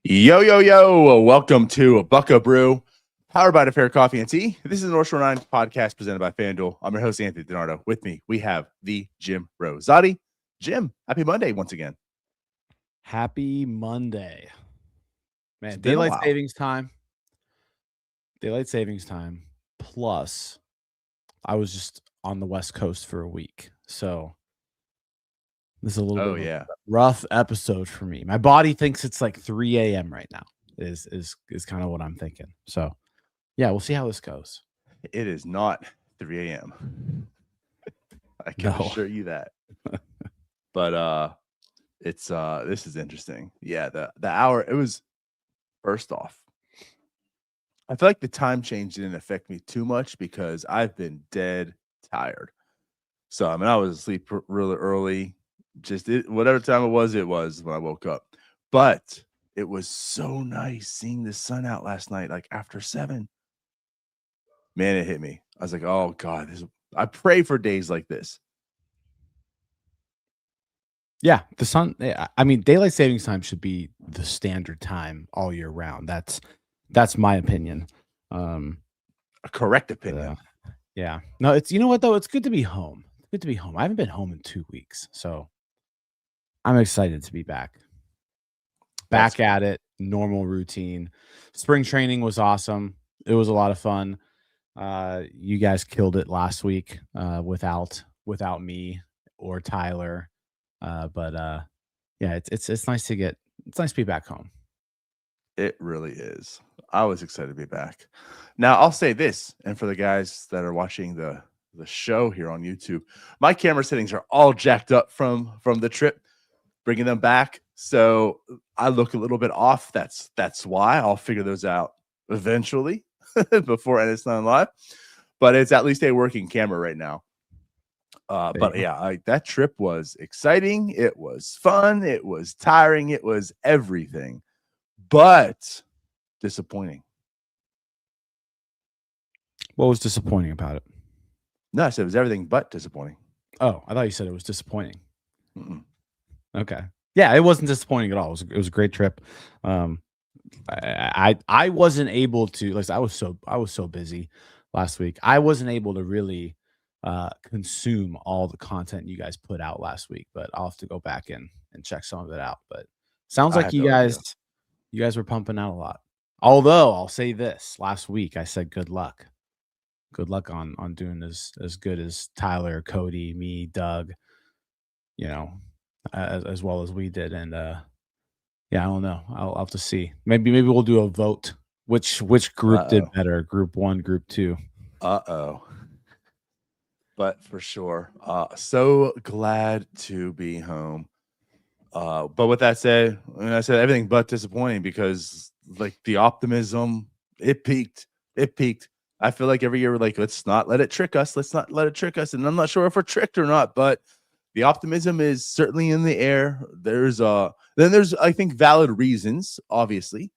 Yo, yo, yo. Welcome to Bucco Brew, powered by the Fair Coffee and Tea. This is the North Shore 9 podcast presented by FanDuel. I'm your host, Anthony DiNardo. With me, we have the Jim Rosati. Jim, happy Monday once again. Happy Monday. Man, It's been a daylight while. savings time. Daylight savings time. Plus, I was just on the West Coast for a week. So this is a little bit of a rough episode for me. My body thinks it's like 3 a.m. right now, is kind of what I'm thinking. So yeah, we'll see how this goes. It is not 3 a.m. I can assure you that. But it's this is interesting. Yeah, the hour, it was first off. I feel like the time change didn't affect me too much because I've been dead tired. So I mean, I was asleep really early. Whatever time it was when I woke up. But it was so nice seeing the sun out last night, like after 7. Man, it hit me. I was like, oh God, I pray for days like this. Yeah, the sun. I mean, daylight savings time should be the standard time all year round. That's my opinion. A correct opinion. Yeah. No, it's, you know what though? It's good to be home. It's good to be home. I haven't been home in 2 weeks, so I'm excited to be back. Back at it, normal routine. Spring training was awesome. It was a lot of fun. You guys killed it last week without me or Tyler. But yeah, it's nice to be back home. It really is. I was excited to be back. Now, I'll say this, and for the guys that are watching the show here on YouTube, my camera settings are all jacked up from the trip, bringing them back. So I look a little bit off. That's why. I'll figure those out eventually before it's not live. But it's at least a working camera right now. But yeah, that trip was exciting. It was fun. It was tiring. It was everything. But disappointing. What was disappointing about it? No, I said it was everything but disappointing. Oh, I thought you said it was disappointing. Mm-mm. Okay. Yeah, it wasn't disappointing at all. It was a great trip. I wasn't able to, like, I was so busy last week. I wasn't able to really consume all the content you guys put out last week, but I'll have to go back and check some of it out. But sounds like you guys were pumping out a lot. Although I'll say this, last week I said good luck. Good luck on doing as good as Tyler, Cody, me, Doug, as well as we did. And yeah, I don't know. I'll have to see. Maybe we'll do a vote. Which group did better? Group 1, group 2. But for sure, so glad to be home. But with that said, I said everything but disappointing because like the optimism, it peaked. It peaked. I feel like every year we're like, let's not let it trick us. Let's not let it trick us. And I'm not sure if we're tricked or not, but the optimism is certainly in the air. There's I think valid reasons, obviously.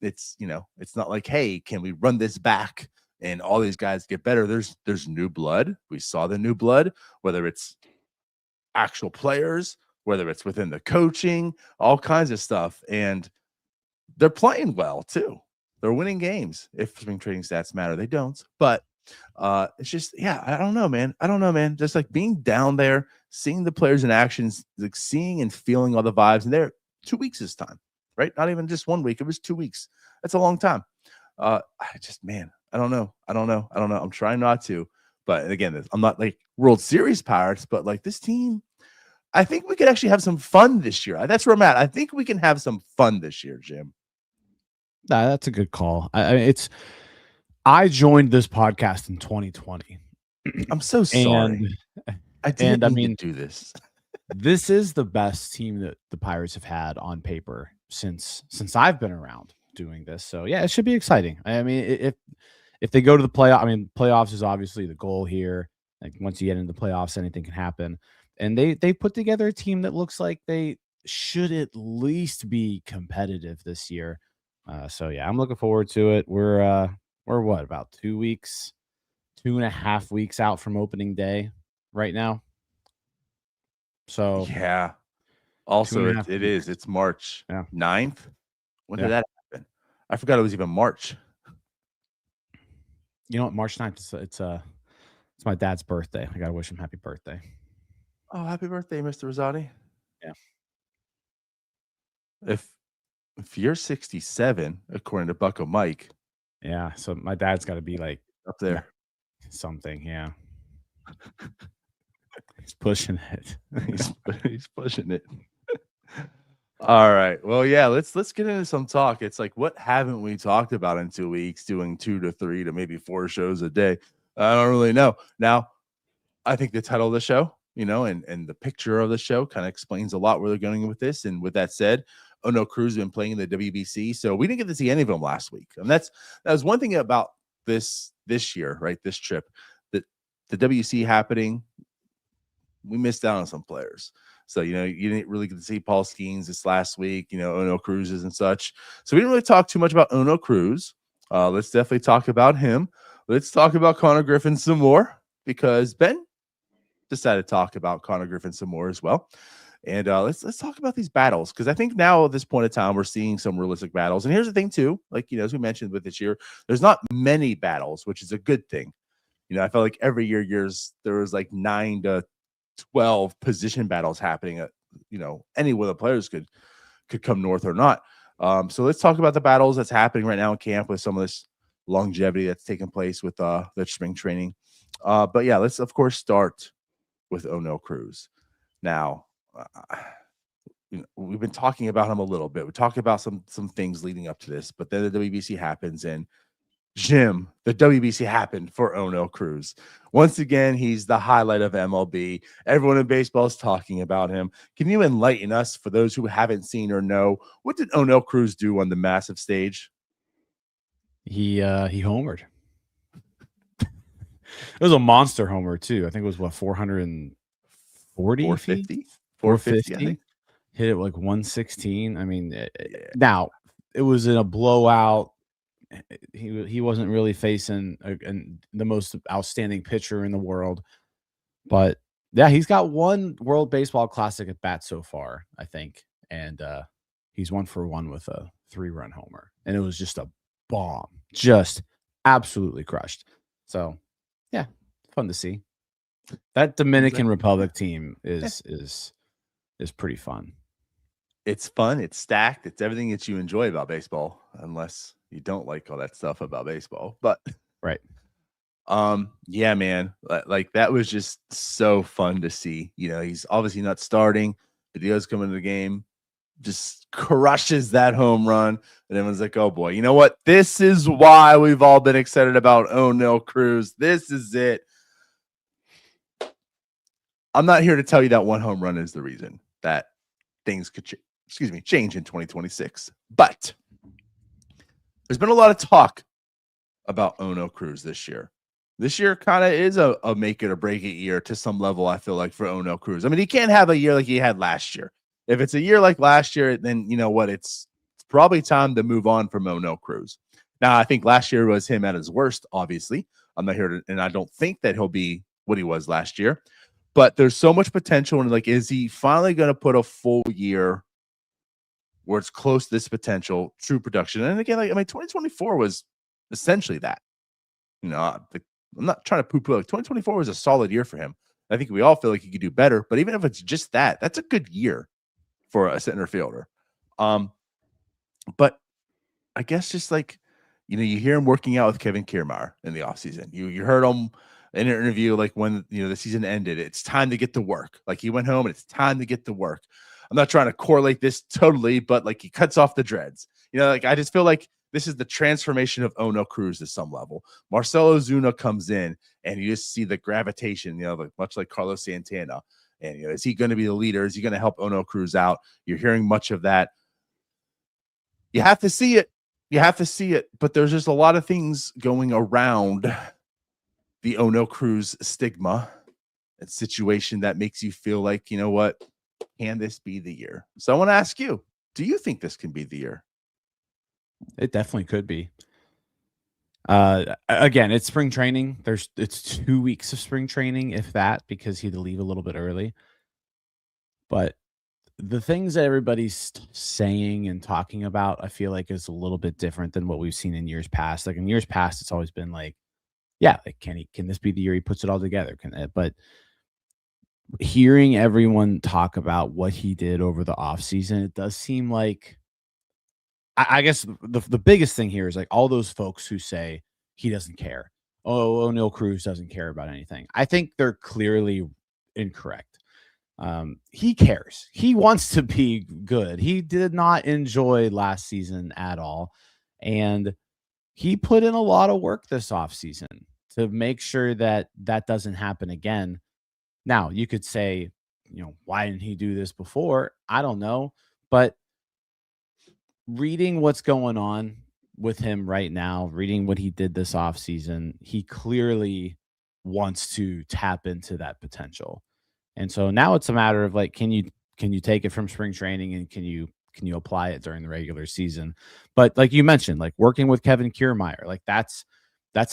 It's not like, hey, can we run this back and all these guys get better? There's new blood. We saw the new blood, whether it's actual players, whether it's within the coaching, all kinds of stuff. And they're playing well too. They're winning games. If spring training stats matter, they don't. But it's just, yeah, I don't know, man. Just like being down there, seeing the players in actions, like seeing and feeling all the vibes. And they're 2 weeks this time, right? Not even just 1 week. It was 2 weeks. That's a long time. I don't know. I'm trying not to. But again, I'm not like World Series Pirates, but like this team, I think we could actually have some fun this year. That's where I'm at. I think we can have some fun this year, Jim. That's a good call. I joined this podcast in 2020. I'm so sorry. I didn't mean to do this. This is the best team that the Pirates have had on paper since I've been around doing this. So yeah, it should be exciting. I mean, if they go to the playoff, I mean, playoffs is obviously the goal here. Like once you get into the playoffs, anything can happen. And they put together a team that looks like they should at least be competitive this year. So yeah, I'm looking forward to it. We're what, about 2 weeks, 2.5 weeks out from opening day right now. So yeah, Also, and a half it weeks. is. It's March Yeah. 9th. When did Yeah. that happen? I forgot it was even March. You know what? March 9th it's my dad's birthday. I gotta wish him happy birthday. Oh, happy birthday, Mr. Rosati. Yeah. If if you're 67, according to Bucco Mike, Yeah. So my dad's gotta be like up 90 there, something. Yeah. He's pushing it. he's he's pushing it. All right. Well, yeah, let's get into some talk. It's like, what haven't we talked about in 2 weeks, doing 2 to 3 to maybe 4 shows a day? I don't really know. Now, I think the title of the show, and the picture of the show kind of explains a lot where they're going with this. And with that said, Oneil Cruz has been playing in the WBC, so we didn't get to see any of them last week. And that was one thing about this year, right? This trip, that the WC happening, we missed out on some players. So, you didn't really get to see Paul Skeens this last week, Oneil Cruz's and such. So we didn't really talk too much about Oneil Cruz. Let's definitely talk about him. Let's talk about Konnor Griffin some more, because Ben decided to talk about Konnor Griffin some more as well. And let's talk about these battles, because I think now at this point in time, we're seeing some realistic battles. And here's the thing too, like, as we mentioned with this year, there's not many battles, which is a good thing. I felt like every there was like 9 to 12 position battles happening at, any one of the players could come north or not. So let's talk about the battles that's happening right now in camp, with some of this longevity that's taking place with the spring training. But yeah, let's of course start with Oneil Cruz. Now, we've been talking about him a little bit. We talked about some things leading up to this, but then the WBC happens, and Jim, the WBC happened for Oneil Cruz. Once again, he's the highlight of MLB. Everyone in baseball is talking about him. Can you enlighten us, for those who haven't seen or know, what did Oneil Cruz do on the massive stage? He homered. It was a monster homer too. I think it was 440 feet, 450? 450, I 450. think. Hit it like 116. I mean, Yeah. now it was in a blowout. He wasn't really facing the most outstanding pitcher in the world, but yeah, he's got one World Baseball Classic at bat so far, I think, and he's 1 for 1 with a 3-run homer, and it was just a bomb, just absolutely crushed. So, yeah, fun to see. That Dominican Republic team is pretty fun. It's fun. It's stacked. It's everything that you enjoy about baseball, unless you don't like all that stuff about baseball. But Right. yeah, man, like that was just so fun to see. He's obviously not starting, but he does come into the game, just crushes that home run, and everyone's like, "Oh boy, you know what? This is why we've all been excited about Oneil Cruz. This is it." I'm not here to tell you that one home run is the reason that things could change in 2026, but there's been a lot of talk about Oneil Cruz this year. This year kind of is a make it or break it year to some level, I feel like, for Oneil Cruz. I mean, he can't have a year like he had last year. If it's a year like last year, then you know what? It's probably time to move on from Oneil Cruz. Now, I think last year was him at his worst, obviously. I'm not here to, and I don't think that he'll be what he was last year. But there's so much potential, and like, is he finally going to put a full year where it's close to this potential, true production? And again, like, I mean, 2024 was essentially that. I'm not trying to poo-poo. Like, 2024 was a solid year for him. I think we all feel like he could do better, but even if it's just that, that's a good year for a center fielder. But I guess just like, you hear him working out with Kevin Kiermaier in the offseason. You heard him in an interview, like when the season ended, it's time to get to work. Like, he went home and it's time to get to work. I'm not trying to correlate this totally, but like, he cuts off the dreads. Like, I just feel like this is the transformation of Oneil Cruz to some level. Marcell Ozuna comes in, and you just see the gravitation, like much like Carlos Santana. And is he going to be the leader? Is he going to help Oneil Cruz out? You're hearing much of that. You have to see it. You have to see it. But there's just a lot of things going around the Oneil Cruz stigma and situation that makes you feel like, you know what? Can this be the year? So I want to ask you, do you think this can be the year? It definitely could be. Again, it's spring training. It's 2 weeks of spring training, if that, because he had to leave a little bit early. But the things that everybody's saying and talking about, I feel like is a little bit different than what we've seen in years past. Like in years past, it's always been like, yeah, like can this be the year he puts it all together? But hearing everyone talk about what he did over the offseason, it does seem like I guess the biggest thing here is like all those folks who say he doesn't care. Oh, Oneil Cruz doesn't care about anything. I think they're clearly incorrect. He cares. He wants to be good. He did not enjoy last season at all. And he put in a lot of work this offseason to make sure that that doesn't happen again. Now, you could say, why didn't he do this before? I don't know. But reading what's going on with him right now, reading what he did this offseason, he clearly wants to tap into that potential. And so now it's a matter of like, can you take it from spring training and can you apply it during the regular season? But like you mentioned, like working with Kevin Kiermaier, like that's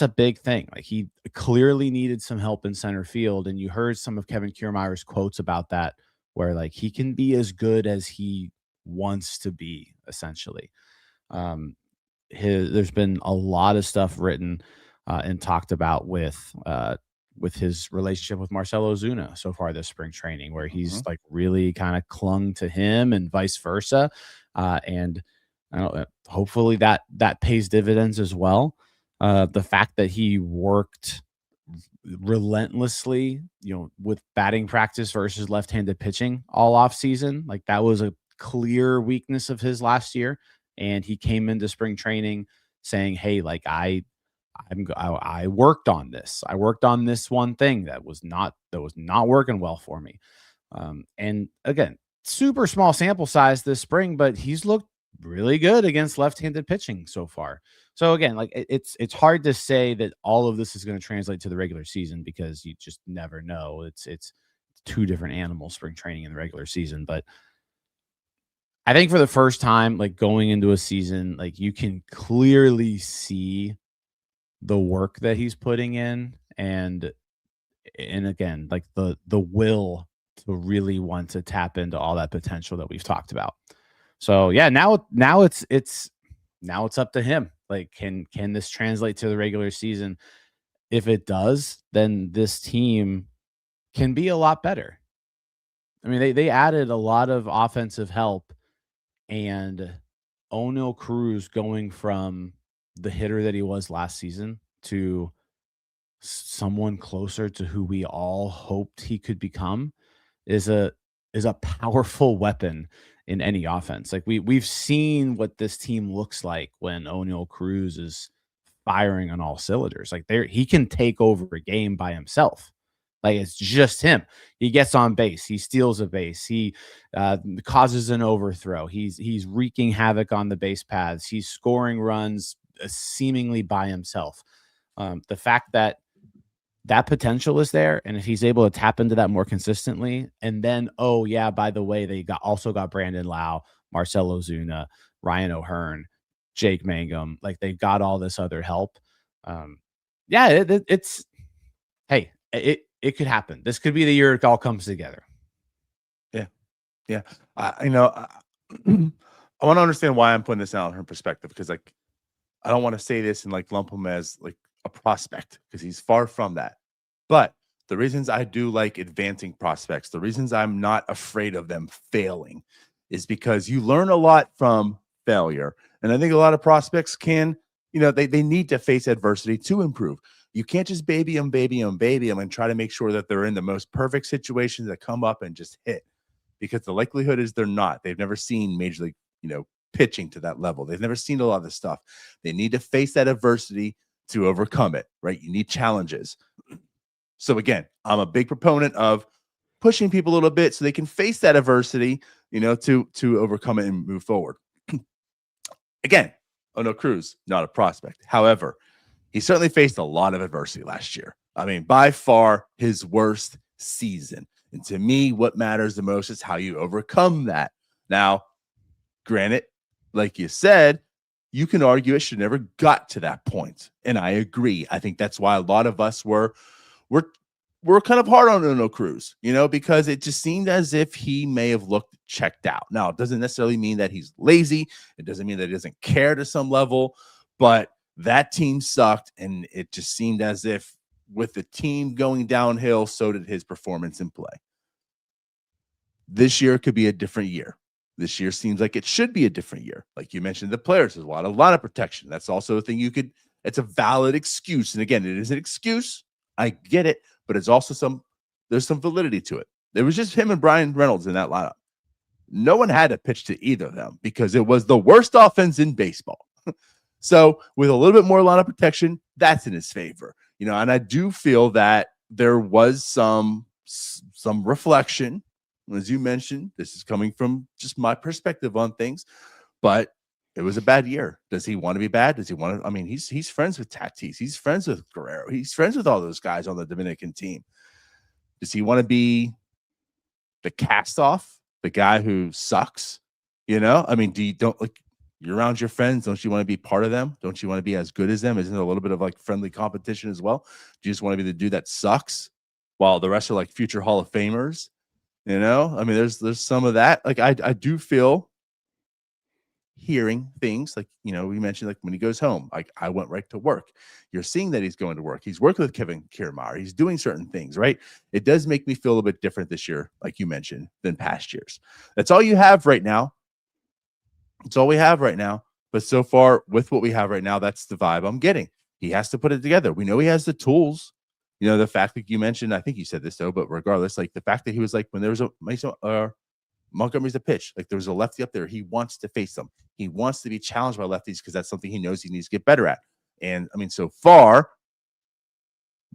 a big thing. Like he clearly needed some help in center field. And you heard some of Kevin Kiermaier's quotes about that, where like he can be as good as he wants to be, essentially. Um, there's been a lot of stuff written and talked about with his relationship with Marcelo Zuna so far this spring training, where he's Mhm. like really kind of clung to him and vice versa. And I don't hopefully that pays dividends as well. The fact that he worked relentlessly, with batting practice versus left-handed pitching all off season, like that was a clear weakness of his last year. And he came into spring training saying, "Hey, like I worked on this. I worked on this one thing that was not working well for me." And again, super small sample size this spring, but he's looked really good against left-handed pitching so far. So again, like it's hard to say that all of this is going to translate to the regular season because you just never know. It's two different animals, spring training and the regular season. But I think for the first time, like going into a season, like you can clearly see the work that he's putting in, and again, like the will to really want to tap into all that potential that we've talked about. So yeah, now it's up to him. Like, can this translate to the regular season? If it does, then this team can be a lot better. I mean, they added a lot of offensive help, and Oneil Cruz going from the hitter that he was last season to someone closer to who we all hoped he could become is a powerful weapon in any offense. Like we've seen what this team looks like when Oneil Cruz is firing on all cylinders. Like he can take over a game by himself. Like it's just him. He gets on base. He steals a base. He causes an overthrow. He's wreaking havoc on the base paths. He's scoring runs seemingly by himself. The fact that potential is there, and if he's able to tap into that more consistently, and then, oh yeah, by the way, they also got Brandon Lau, Marcelo Zuna, Ryan O'Hearn, Jake Mangum, like they've got all this other help. Yeah, it's hey, it could happen. This could be the year it all comes together. Yeah. Yeah. I want to understand why I'm putting this out in her perspective because, like, I don't want to say this and like lump him as like a prospect because he's far from that. But the reasons I do like advancing prospects, the reasons I'm not afraid of them failing is because you learn a lot from failure. And I think a lot of prospects can, they need to face adversity to improve. You can't just baby them, and try to make sure that they're in the most perfect situations that come up and just hit because the likelihood is they're not. They've never seen major league, pitching to that level. They've never seen a lot of this stuff. They need to face that adversity to overcome it, right? You need challenges. So again, I'm a big proponent of pushing people a little bit so they can face that adversity, to overcome it and move forward. Again, Oneil Cruz, not a prospect. However, he certainly faced a lot of adversity last year. I mean, by far his worst season. And to me, what matters the most is how you overcome that. Now, granted, like you said, you can argue it should never got to that point. And I agree. I think that's why a lot of us were we're kind of hard on Oneil Cruz, because it just seemed as if he may have looked checked out. Now, it doesn't necessarily mean that he's lazy. It doesn't mean that he doesn't care to some level, but that team sucked, and it just seemed as if with the team going downhill, so did his performance in play. This year could be a different year. This year seems like it should be a different year. Like you mentioned, the players, there's a lot of protection. That's also a thing it's a valid excuse. And again, it is an excuse. I get it, but it's also there's some validity to it. It was just him and Brian Reynolds in that lineup. No one had to pitch to either of them because it was the worst offense in baseball. So with a little bit more line of protection, that's in his favor. And I do feel that there was some reflection. As you mentioned, this is coming from just my perspective on things, but it was a bad year. Does he want to be bad? Does he want to? I mean, he's friends with Tatis. He's friends with Guerrero. He's friends with all those guys on the Dominican team. Does he want to be the cast off, the guy who sucks? I mean, you're around your friends. Don't you want to be part of them? Don't you want to be as good as them? Isn't it a little bit of like friendly competition as well? Do you just want to be the dude that sucks while the rest are like future Hall of Famers? I mean, there's some of that. Like I do feel hearing things like, we mentioned like when he goes home, like I went right to work. You're seeing that he's going to work. He's working with Kevin Kiermaier. He's doing certain things, right? It does make me feel a bit different this year, like you mentioned, than past years. That's all you have right now. It's all we have right now. But so far with what we have right now, that's the vibe I'm getting. He has to put it together. We know he has the tools. The fact that you mentioned, I think you said this though, but regardless, like the fact that he was like, when there was Montgomery's a pitch, like there was a lefty up there, he wants to face them. He wants to be challenged by lefties because that's something he knows he needs to get better at. And I mean, so far,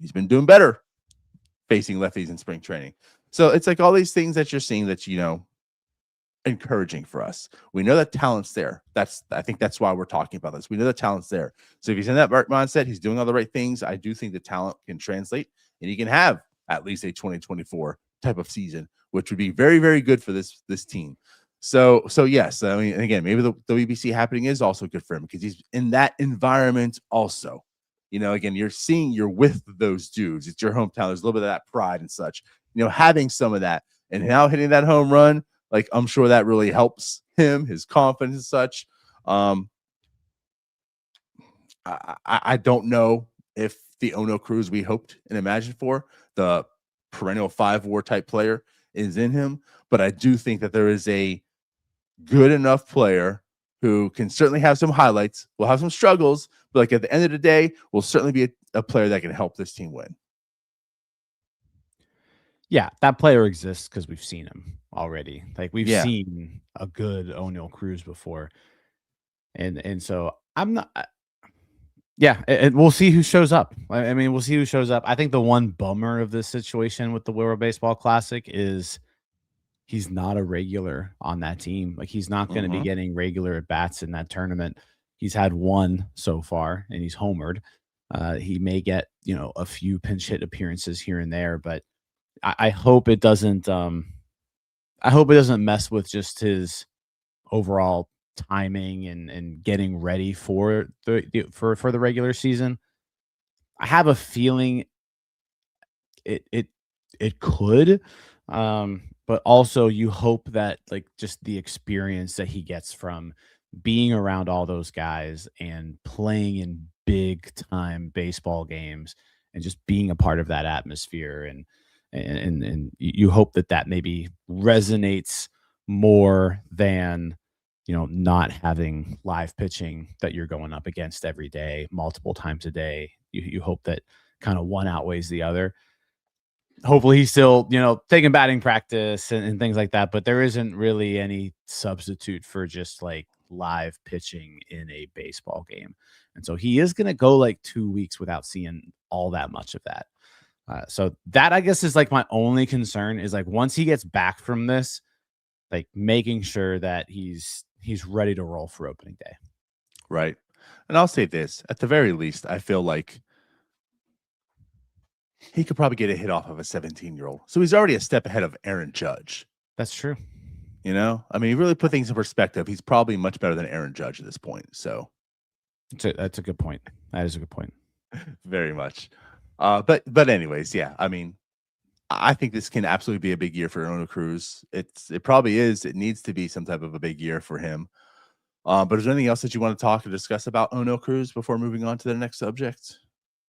he's been doing better facing lefties in spring training. So it's like all these things that you're seeing that, encouraging for us. We know that talent's there. I think that's why we're talking about this. We know the talent's there. So if he's in that mindset, he's doing all the right things. I do think the talent can translate and he can have at least a 2024 type of season, which would be very, very good for this team. So yes, I mean, again, maybe the WBC happening is also good for him because he's in that environment also. Again, you're with those dudes. It's your hometown. There's a little bit of that pride and such, having some of that and now hitting that home run, like I'm sure that really helps him, his confidence and such. I don't know if the Oneil Cruz we hoped and imagined for, the perennial 5-WAR type player, is in him, but I do think that there is a good enough player who can certainly have some highlights, will have some struggles, but like at the end of the day, will certainly be a player that can help this team win. Yeah, that player exists because we've seen him already. Like we've Yeah. seen a good Oneil Cruz before, and so I'm not. Yeah, and we'll see who shows up. I mean, we'll see who shows up. I think the one bummer of this situation with the World Baseball Classic is he's not a regular on that team. Like he's not going to be getting regular at bats in that tournament. He's had one so far, and he's homered. He may get a few pinch hit appearances here and there, but I hope it doesn't. I hope it doesn't mess with just his overall timing and getting ready for the regular season. I have a feeling it could, but also you hope that like just the experience that he gets from being around all those guys and playing in big time baseball games and just being a part of that atmosphere and you hope that maybe resonates more than not having live pitching that you're going up against every day, multiple times a day. You hope that kind of one outweighs the other. Hopefully he's still, taking batting practice and things like that, but there isn't really any substitute for just like live pitching in a baseball game. And so he is going to go like 2 weeks without seeing all that much of that. So that I guess is like my only concern is like once he gets back from this, like making sure that he's ready to roll for opening day. Right. And I'll say this, at the very least, I feel like he could probably get a hit off of a 17-year-old. So he's already a step ahead of Aaron Judge. That's true. I mean, you really put things in perspective. He's probably much better than Aaron Judge at this point. So that's a good point. That is a good point. Very much. But anyways, yeah, I mean, I think this can absolutely be a big year for Oneil Cruz. It probably is. It needs to be some type of a big year for him. But is there anything else that you want to talk or discuss about Oneil Cruz before moving on to the next subject?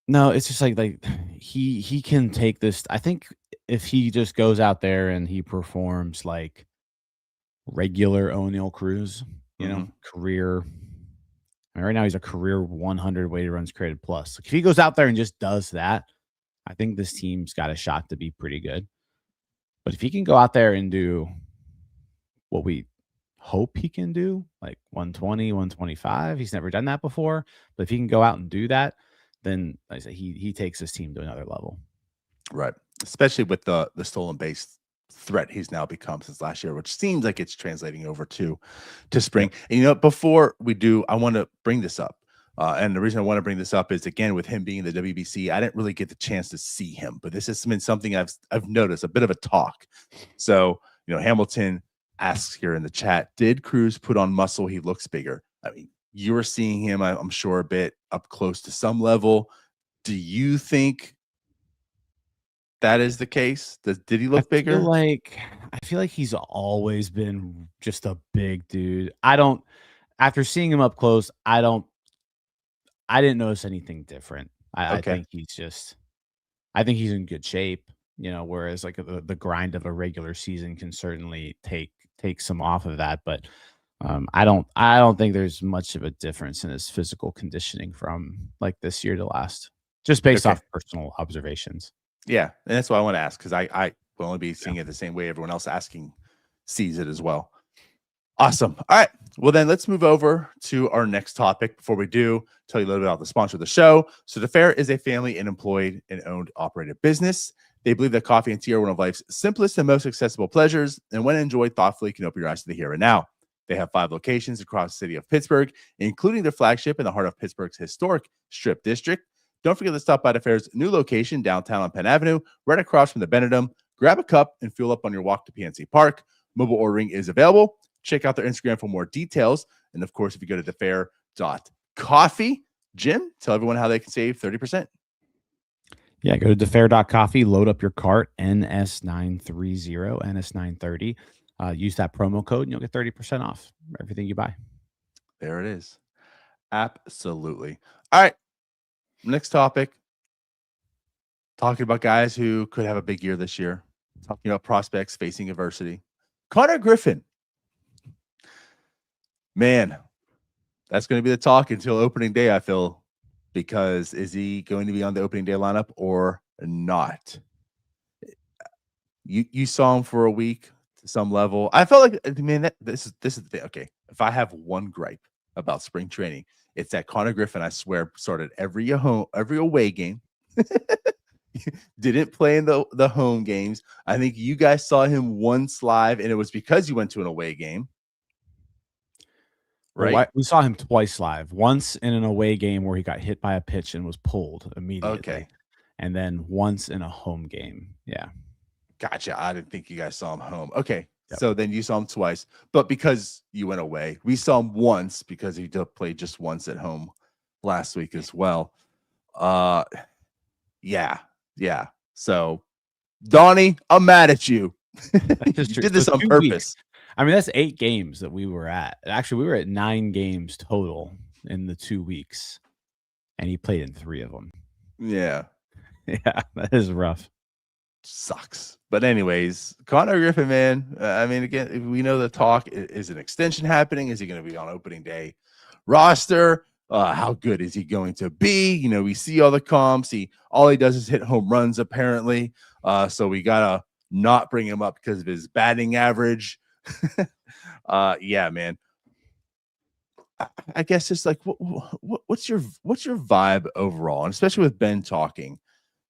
No, it's just like he can take this. I think if he just goes out there and he performs like regular Oneil Cruz, Mhm. career. I mean, right now he's a career 100 weighted runs created plus. Like, if he goes out there and just does that, I think this team's got a shot to be pretty good. But if he can go out there and do what we hope he can do, like 120, 125, he's never done that before. But if he can go out and do that, then like I say he takes his team to another level. Right. Especially with the stolen base threat he's now become since last year, which seems like it's translating over to spring. Yep. And before we do, I want to bring this up. And the reason I want to bring this up is again with him being in the WBC, I didn't really get the chance to see him, but this has been something I've noticed a bit of a talk. So Hamilton asks here in the chat, did Cruz put on muscle? He looks bigger. I mean, you were seeing him, I'm sure, a bit up close to some level. Do you think that is the case? Did he I look feel bigger? like I feel like he's always been just a big dude. I don't after seeing him up close, I didn't notice anything different. I Okay. think I think he's in good shape, whereas like the grind of a regular season can certainly take some off of that. But I don't think there's much of a difference in his physical conditioning from like this year to last, just based Okay. off personal observations. Yeah. And that's why I want to ask because I will only be Yeah. seeing it the same way everyone else asking sees it as well. Awesome. All right. Well, then let's move over to our next topic. Before we do, tell you a little bit about the sponsor of the show. So, the Fair is a family and employed and owned operated business. They believe that coffee and tea are one of life's simplest and most accessible pleasures, and when enjoyed thoughtfully, can open your eyes to the here and now. They have 5 locations across the city of Pittsburgh, including their flagship in the heart of Pittsburgh's historic Strip District. Don't forget to stop by the Fair's new location downtown on Penn Avenue, right across from the Benedum. Grab a cup and fuel up on your walk to PNC Park. Mobile ordering is available. Check out their Instagram for more details. And of course, if you go to thefair.coffee, Jim, tell everyone how they can save 30%. Yeah, go to defair.coffee, load up your cart, NS930, NS930. Use that promo code and you'll get 30% off everything you buy. There it is. Absolutely. All right. Next topic. Talking about guys who could have a big year this year. Talking about prospects facing adversity. Konnor Griffin. Man, that's going to be the talk until opening day, I feel, because is he going to be on the opening day lineup or not? You saw him for a week to some level. I felt like, man, this is the thing. Okay, if I have one gripe about spring training, it's that Konnor Griffin, I swear, started every away game. Didn't play in the home games. I think you guys saw him once live, and it was because you went to an away game, right? We saw him twice live. Once in an away game where he got hit by a pitch and was pulled immediately, Okay. and then once in a home game. Yeah. Gotcha. I didn't think you guys saw him home. Okay. Yep. So then you saw him twice, but because you went away, we saw him once because he did play just once at home last week as well. Yeah. Yeah. So Donnie, I'm mad at you. That's You just true. did So this on 2 purpose. weeks. I mean, that's 8 games that we were at. Actually, we were at 9 games total in the 2 weeks, and he played in 3 of them. Yeah. Yeah, that is rough. Sucks. But anyways, Konnor Griffin, man. I mean, again, we know the talk is an extension happening. Is he going to be on opening day roster? How good is he going to be? We see all the comps. All he does is hit home runs, apparently. So we gotta not bring him up because of his batting average. Yeah, man. I guess just like what's your vibe overall, and especially with Ben talking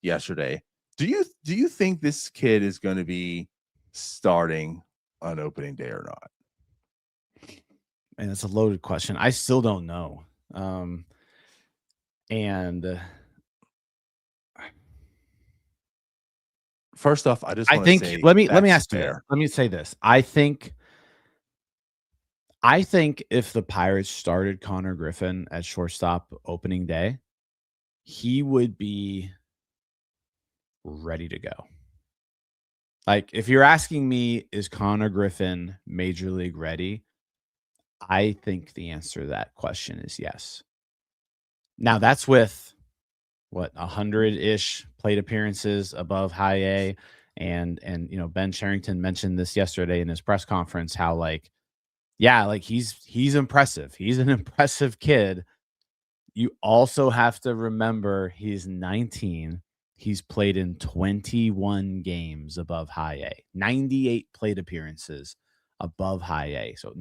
yesterday. Do you think this kid is going to be starting on opening day or not? And it's a loaded question. I still don't know. And First off, I just I want to think say let me that's ask you this. fair. Let me say this. I think if the Pirates started Konnor Griffin at shortstop opening day, he would be ready to go. Like, if you're asking me, is Konnor Griffin major league ready? I think the answer to that question is yes. Now, that's with what, 100-ish plate appearances above high A. And Ben Cherington mentioned this yesterday in his press conference, how like, yeah, like he's impressive. He's an impressive kid. You also have to remember he's 19. He's played in 21 games above high A, 98 plate appearances above high A. So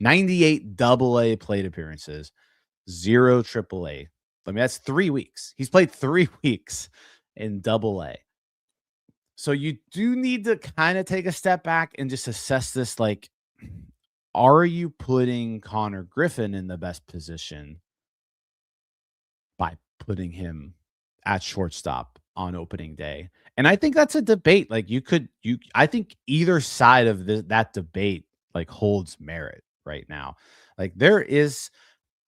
98 double A plate appearances, 0 triple A. I mean, that's 3 weeks. He's played 3 weeks in double A. So you do need to kind of take a step back and just assess this. Like, are you putting Konnor Griffin in the best position by putting him at shortstop on opening day? And I think that's a debate. Like, I think either side of that debate like holds merit right now. Like,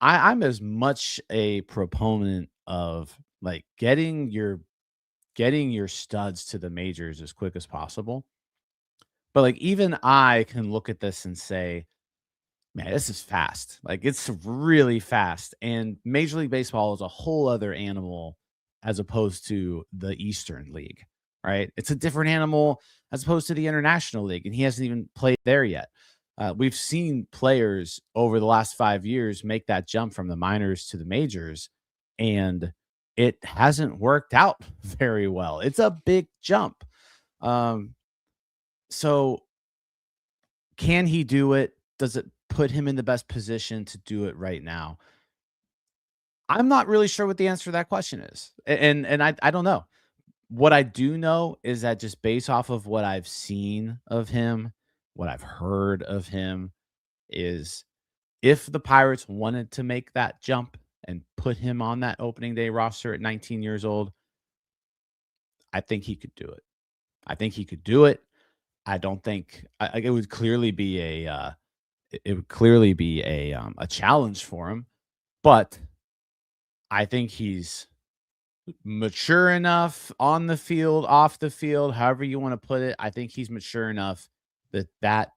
I'm as much a proponent of like getting your studs to the majors as quick as possible. But like, even I can look at this and say, man, this is fast. Like, it's really fast. And Major League Baseball is a whole other animal as opposed to the Eastern League, right? It's a different animal as opposed to the International League. And he hasn't even played there yet. We've seen players over the last 5 years make that jump from the minors to the majors, and it hasn't worked out very well. It's a big jump. So can he do it? Does it put him in the best position to do it right now? I'm not really sure what the answer to that question is. And I don't know. What I do know is that just based off of what I've seen of him, what I've heard of him, is if the Pirates wanted to make that jump and put him on that opening day roster at 19 years old, I think he could do it. I think he could do it. I don't think it would clearly be a challenge for him, but I think he's mature enough on the field, off the field, however you want to put it. I think he's mature enough that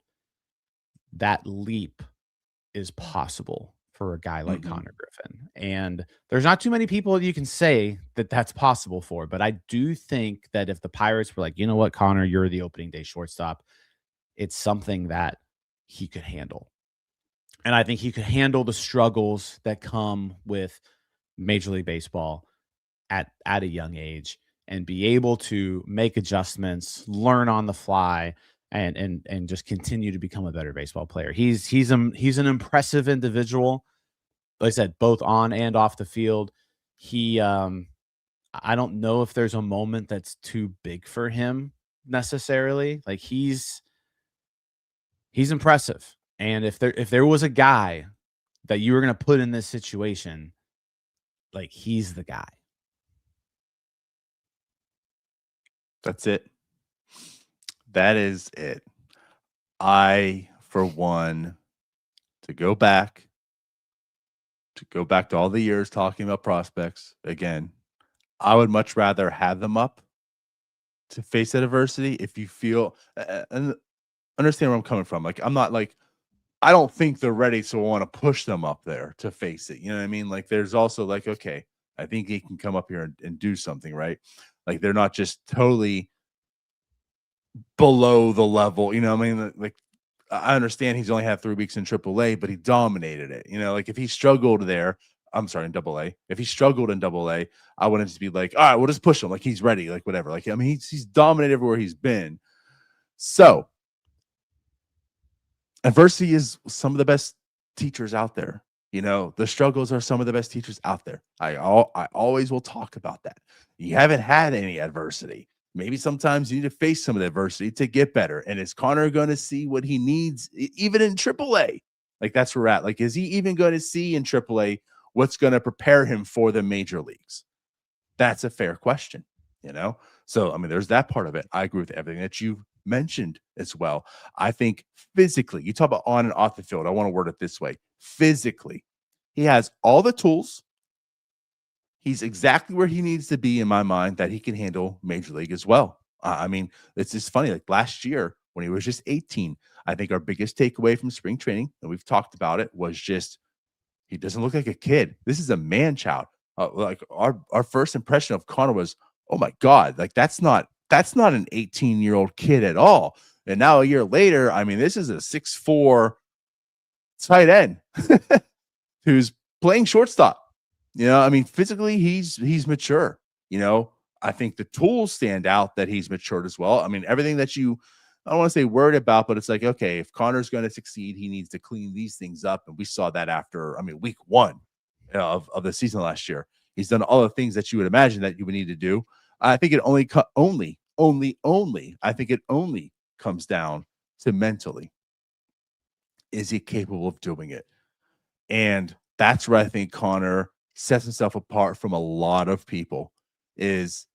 leap is possible for a guy like Konnor Griffin. And there's not too many people you can say that that's possible for, but I do think that if the Pirates were like, you know what, Konnor, you're the opening day shortstop, it's something that he could handle. And I think he could handle the struggles that come with Major League Baseball at a young age and be able to make adjustments, learn on the fly, and just continue to become a better baseball player. He's an impressive individual. Like I said, both on and off the field. I don't know if there's a moment that's too big for him necessarily. Like, he's impressive. And if there was a guy that you were going to put in this situation, like, he's the guy. That's it. That is it. I, for one, to go back to all the years talking about prospects again, I would much rather have them up to face that adversity. If you feel and understand where I'm coming from, like, I'm not like, I don't think they're ready, so I want to push them up there to face it. You know what I mean? Like, there's also like, okay, I think he can come up here and do something, right? Like, they're not just totally below the level. You know what I mean? Like, I understand he's only had 3 weeks in AAA, but he dominated it. You know, like, if he struggled there, I'm sorry, in AA. If he struggled in AA, I wouldn't just be like, all right, we'll just push him. Like, he's ready, like, whatever. Like, I mean, he's dominated everywhere he's been. So adversity is some of the best teachers out there. You know, the struggles are some of the best teachers out there. I always will talk about that. You haven't had any adversity. Maybe sometimes you need to face some of the adversity to get better. And is Konnor going to see what he needs, even in AAA? Like, that's where we're at. Like, is he even going to see in AAA what's going to prepare him for the major leagues? That's a fair question, you know? So, I mean, there's that part of it. I agree with everything that you mentioned as well. I think physically, you talk about on and off the field. I want to word it this way. Physically, he has all the tools. He's exactly where he needs to be in my mind that he can handle major league as well. I mean, it's just funny. Like last year when he was just 18, I think our biggest takeaway from spring training, and we've talked about it, was just he doesn't look like a kid. This is a man child. Like our first impression of Konnor was, oh my god, like that's not an 18-year-old kid at all. And now a year later, I mean, this is a 6'4" tight end who's playing shortstop. You know, I mean, physically he's mature. You know, I think the tools stand out that he's matured as well. I mean, everything that I don't want to say worried about, but it's like, okay, if Connor's going to succeed, he needs to clean these things up. And we saw that after, I mean, week 1 of the season last year. He's done all the things that you would imagine that you would need to do. I think it only, I think it only comes down to mentally. Is he capable of doing it? And that's where I think Konnor sets himself apart from a lot of people. Is,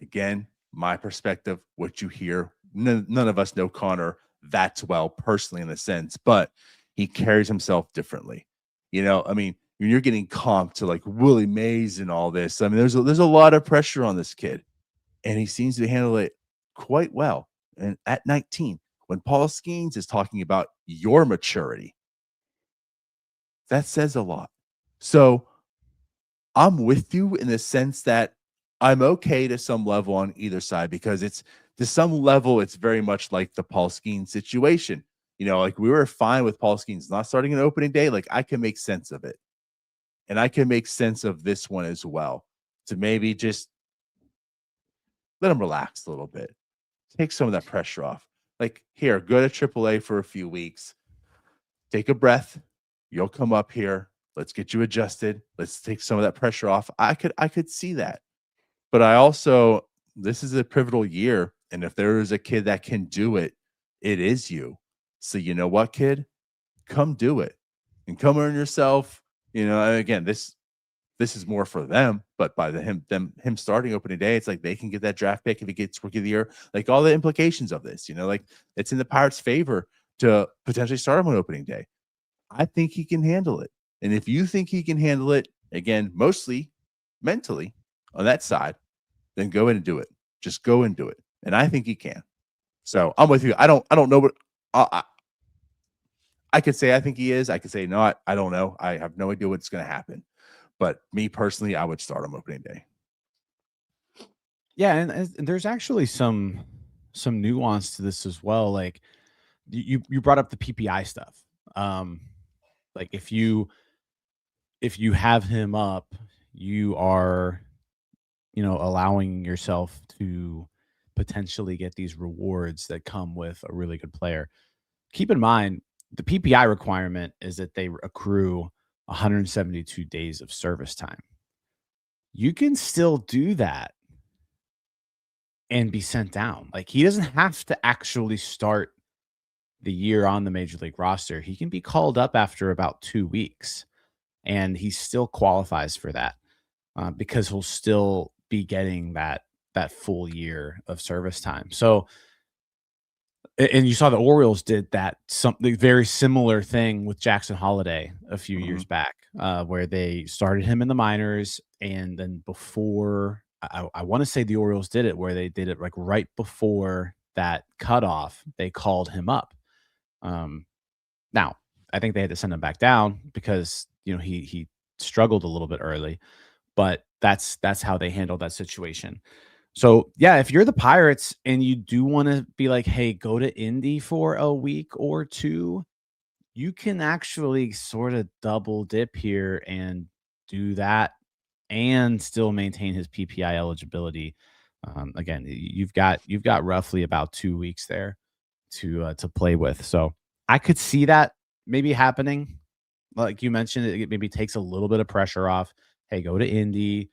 again, my perspective, what you hear. None of us know Konnor that well personally in a sense, but he carries himself differently. You know, I mean, when you're getting comped to like Willie Mays and all this, I mean, there's a lot of pressure on this kid, and he seems to handle it quite well. And at 19, when Paul Skeens is talking about your maturity, that says a lot. So I'm with you in the sense that I'm okay to some level on either side, because it's to some level, it's very much like the Paul Skeens situation. You know, like we were fine with Paul Skeens not starting an opening day. Like I can make sense of it. And I can make sense of this one as well, to maybe just let him relax a little bit. Take some of that pressure off. Like, here, go to AAA for a few weeks. Take a breath. You'll come up here. Let's get you adjusted. Let's take some of that pressure off. I could see that. But I also, this is a pivotal year. And if there is a kid that can do it, it is you. So you know what, kid? Come do it. And come earn yourself. You know, and again, this is more for them, but by him starting opening day, it's like they can get that draft pick if he gets rookie of the year. Like all the implications of this, you know, like it's in the Pirates' favor to potentially start him on opening day. I think he can handle it. And if you think he can handle it, again, mostly mentally on that side, then go in and do it. Just go and do it. And I think he can. So I'm with you. I don't know what I could say. I think he is. I could say no. I don't know. I have no idea what's going to happen. But me personally, I would start him opening day. Yeah, and there's actually some nuance to this as well. Like you brought up the PPI stuff. Like if you have him up, you are, allowing yourself to potentially get these rewards that come with a really good player. Keep in mind, the PPI requirement is that they accrue 172 days of service time. You can still do that and be sent down. Like he doesn't have to actually start the year on the major league roster. He can be called up after about 2 weeks and he still qualifies for that because he'll still be getting that full year of service time. So, and you saw the Orioles did that something very similar thing with Jackson Holiday a few years back, where they started him in the minors, and then before I want to say the Orioles did it where they did it like right before that cutoff, they called him up. Now I think they had to send him back down because he struggled a little bit early, but that's how they handled that situation. So, yeah, if you're the Pirates and you do want to be like, hey, go to Indy for a week or two, you can actually sort of double dip here and do that and still maintain his PPI eligibility. Again, you've got roughly about 2 weeks there to play with. So I could see that maybe happening. Like you mentioned, it maybe takes a little bit of pressure off. Hey, go to Indy.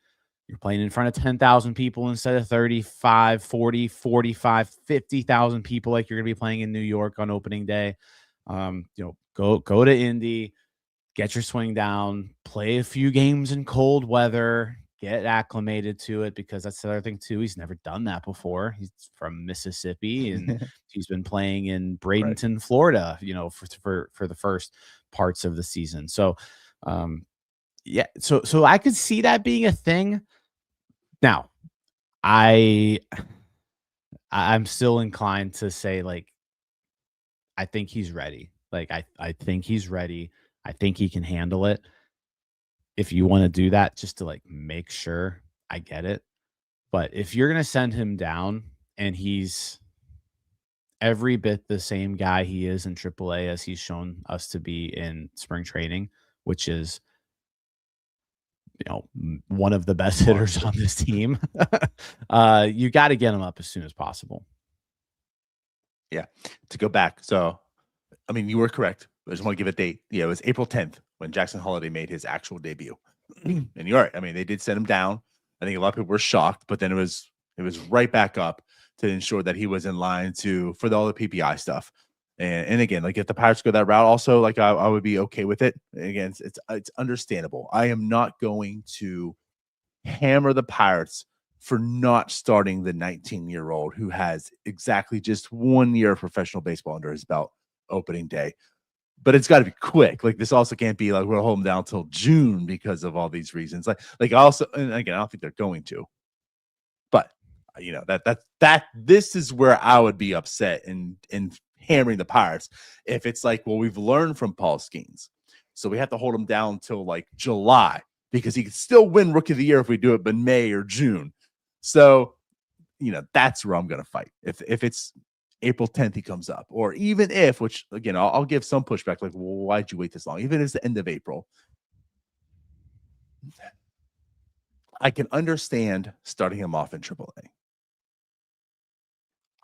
You're playing in front of 10,000 people instead of 35, 40, 45, 50,000 people like you're going to be playing in New York on opening day. Go to Indy, get your swing down, play a few games in cold weather, get acclimated to it, because that's the other thing too. He's never done that before. He's from Mississippi and he's been playing in Bradenton, right, Florida, for the first parts of the season. So, yeah, so I could see that being a thing. Now, I I'm still inclined to say, like, I think he's ready. Like, I think he's ready. I think he can handle it. If you wanna do that just to, like, make sure, I get it. But if you're gonna send him down and he's every bit the same guy he is in AAA as he's shown us to be in spring training, which is, one of the best hitters Monster. on this team, you gotta get him up as soon as possible. Yeah. To go back. So, I mean, you were correct. I just want to give a date. Yeah, it was April 10th when Jackson Holiday made his actual debut. And you're right. I mean, they did send him down. I think a lot of people were shocked, but then it was right back up to ensure that he was in line for all the PPI stuff. And again, like if the Pirates go that route, also like I would be okay with it. Again, it's understandable. I am not going to hammer the Pirates for not starting the 19-year-old who has exactly just 1 year of professional baseball under his belt opening day. But it's got to be quick. Like this also can't be like we're gonna hold them down till June because of all these reasons. Like also, and again, I don't think they're going to. But that this is where I would be upset and hammering the Pirates if it's like, well, we've learned from Paul Skeens, so we have to hold him down till like July because he could still win Rookie of the Year if we do it in May or June. So that's where I'm going to fight. If it's April 10th he comes up, or even if, which again I'll give some pushback, like, well, why'd you wait this long? Even if it's the end of April, I can understand starting him off in AAA.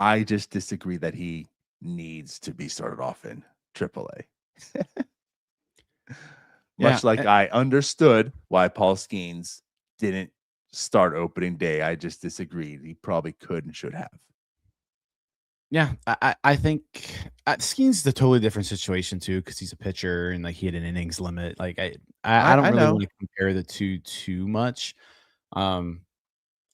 I just disagree that he needs to be started off in AAA. Yeah, Much like I understood why Paul Skeens didn't start opening day. I just disagreed. He probably could and should have. yeah, I think, Skeen's a totally different situation too because he's a pitcher and, like, he had an innings limit. Like, I don't I really know. wanna compare the 2 too much. Um,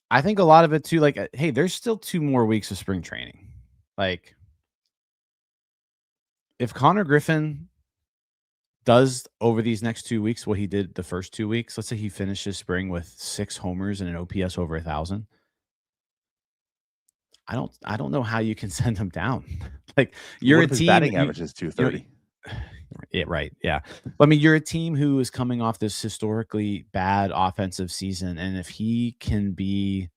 I think a lot of it too, like, hey, there's still 2 more weeks of spring training. Like, if Connor Griffin does over these next 2 weeks what he did the first 2 weeks, let's say he finishes spring with 6 homers and an OPS over 1,000. I don't know how you can send him down. Like, you're What a if his team, batting average is you know 230? yeah, right, yeah. But, I mean, you're a team who is coming off this historically bad offensive season, and if he can be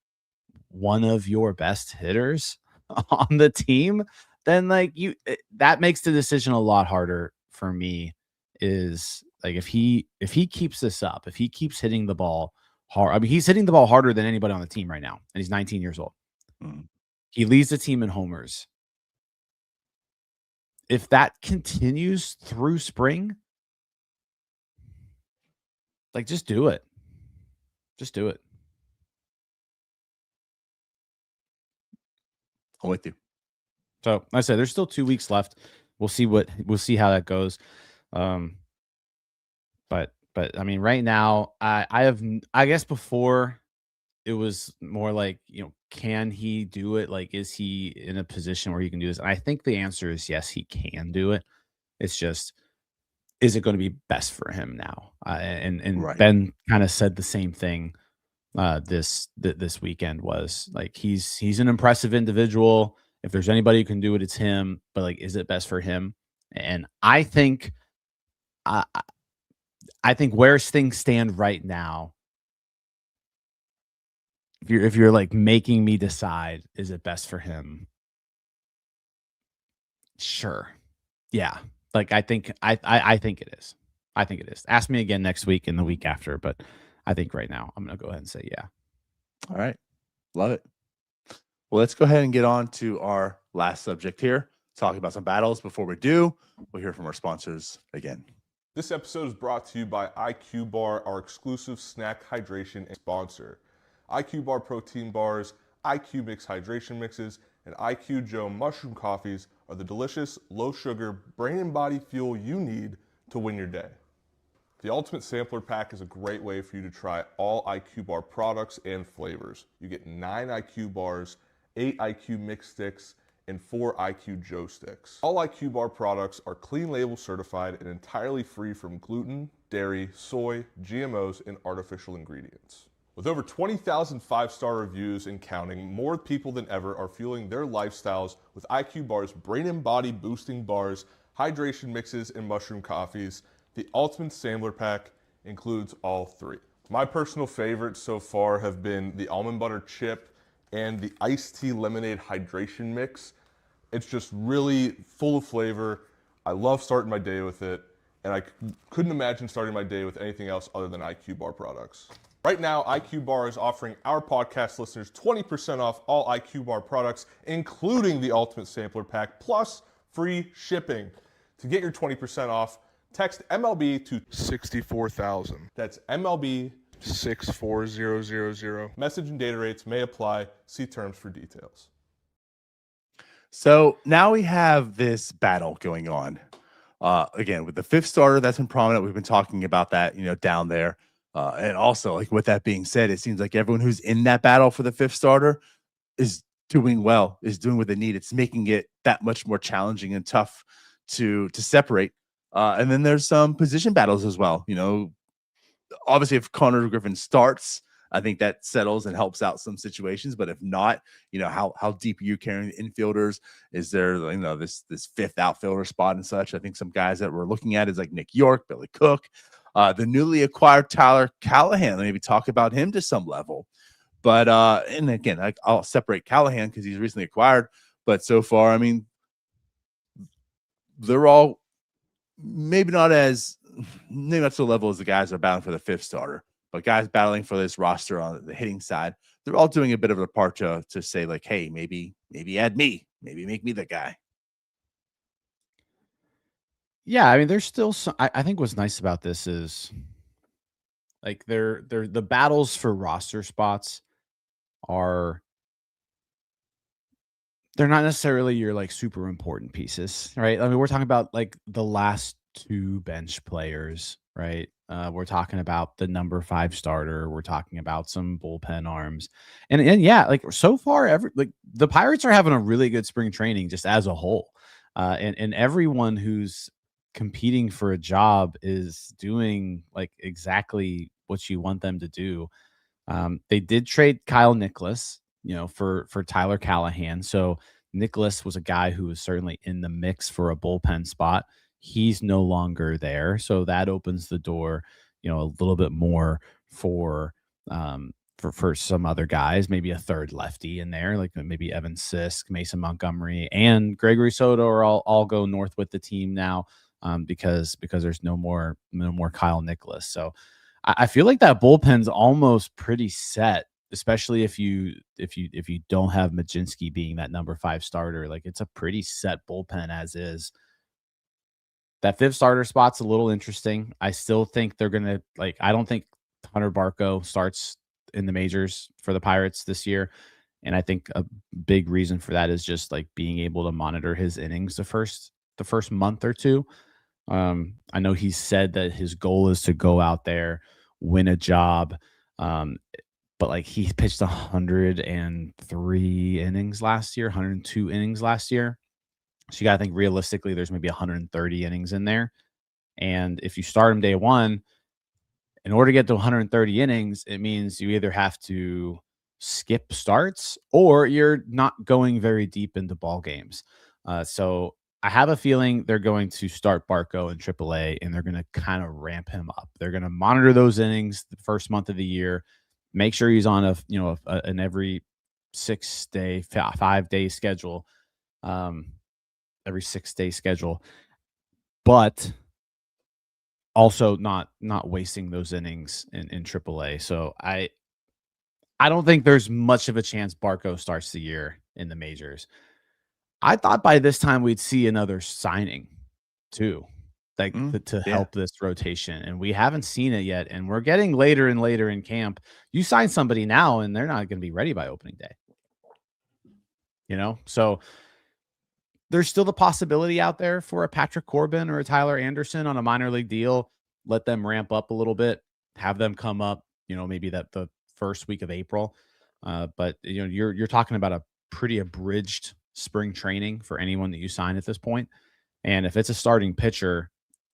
one of your best hitters on the team, then, like, that makes the decision a lot harder for me. Is, like, if he keeps this up, if he keeps hitting the ball hard, I mean, he's hitting the ball harder than anybody on the team right now, and he's 19 years old. Mm. He leads the team in homers. If that continues through spring, like, just do it. Just do it. I'm with you. So, like I said, there's still 2 weeks left. We'll see how that goes. Um, but I mean, right now, I guess before it was more like, can he do it? Like, is he in a position where he can do this? And I think the answer is yes, he can do it. It's just, is it going to be best for him now? And Right. Ben kind of said the same thing this weekend. Was like, he's an impressive individual. If there's anybody who can do it, it's him. But, like, is it best for him? And I think where things stand right now, if you're like making me decide, is it best for him? Sure. Yeah. Like, I think it is. I think it is. Ask me again next week and the week after, but I think right now I'm gonna go ahead and say yeah. All right. Love it. Well, let's go ahead and get on to our last subject here. Talking about some battles. Before we do, we'll hear from our sponsors again. This episode is brought to you by IQ Bar, our exclusive snack hydration sponsor. IQ Bar protein bars, IQ Mix hydration mixes, and IQ Joe mushroom coffees are the delicious, low-sugar, brain and body fuel you need to win your day. The Ultimate Sampler Pack is a great way for you to try all IQ Bar products and flavors. You get 9 IQ bars, 8 IQ Mix sticks, and 4 IQ Joe sticks. All IQ Bar products are clean label certified and entirely free from gluten, dairy, soy, GMOs, and artificial ingredients. With over 20,000 5-star reviews and counting, more people than ever are fueling their lifestyles with IQ Bar's brain and body boosting bars, hydration mixes, and mushroom coffees. The Ultimate Sampler Pack includes all three. My personal favorites so far have been the almond butter chip and the iced tea lemonade hydration mix. It's just really full of flavor. I love starting my day with it, and I couldn't imagine starting my day with anything else other than IQ Bar products. Right now, IQ Bar is offering our podcast listeners 20% off all IQ Bar products, including the Ultimate Sampler Pack, plus free shipping. To get your 20% off, text MLB to 64,000. That's MLB 64000. Message and data rates may apply. See terms for details. So now we have this battle going on. Again, with the fifth starter that's been prominent, we've been talking about that, down there. And also, like, with that being said, it seems like everyone who's in that battle for the fifth starter is doing well, is doing what they need. It's making it that much more challenging and tough to separate. And then there's some position battles as well. Obviously, if Konnor Griffin starts, I think that settles and helps out some situations. But if not, how deep are you carrying the infielders? Is there, this fifth outfielder spot and such? I think some guys that we're looking at is like Nick Yorke, Billy Cook. The newly acquired Tyler Callihan, maybe talk about him to some level. But, and again, I'll separate Callihan because he's recently acquired. But so far, I mean, they're all maybe not to the level as the guys that are battling for the fifth starter. But guys battling for this roster on the hitting side, they're all doing a bit of a part to say, like, hey, maybe add me. Maybe make me the guy. Yeah, I mean, there's still some. I think what's nice about this is, like, they're the battles for roster spots are, they're not necessarily your, like, super important pieces, right? I mean, we're talking about, like, the last two bench players, right? We're talking about the number 5 starter. We're talking about some bullpen arms, and yeah, like, so far, the Pirates are having a really good spring training just as a whole, and everyone who's competing for a job is doing, like, exactly what you want them to do. They did trade Kyle Nicholas, for Tyler Callihan. So Nicholas was a guy who was certainly in the mix for a bullpen spot. He's no longer there, so that opens the door, a little bit more for for some other guys, maybe a third lefty in there, like maybe Evan Sisk, Mason Montgomery, and Gregory Soto are all go north with the team now, because there's no more Kyle Nicholas. So I feel like that bullpen's almost pretty set, especially if you don't have Majinski being that number 5 starter. Like, it's a pretty set bullpen as is. That fifth starter spot's a little interesting. I still think they're gonna, like, I don't think Hunter Barco starts in the majors for the Pirates this year. And I think a big reason for that is just, like, being able to monitor his innings the first month or two. I know he said that his goal is to go out there, win a job. But, like, he pitched 103 innings last year, 102 innings last year. So you got to think realistically, there's maybe 130 innings in there. And if you start him day one, in order to get to 130 innings, it means you either have to skip starts or you're not going very deep into ball games. So I have a feeling they're going to start Barco in AAA, and they're going to kind of ramp him up. They're going to monitor those innings the first month of the year, make sure he's on an every 6-day, 5-day schedule, every 6-day schedule, but also not wasting those innings in AAA. So I don't think there's much of a chance Barco starts the year in the majors. I thought by this time we'd see another signing too, like to help this rotation, and we haven't seen it yet. And we're getting later and later in camp. You sign somebody now, and they're not going to be ready by opening day. So there's still the possibility out there for a Patrick Corbin or a Tyler Anderson on a minor league deal. Let them ramp up a little bit, have them come up, maybe the first week of April. But you're talking about a pretty abridged spring training for anyone that you sign at this point. And if it's a starting pitcher,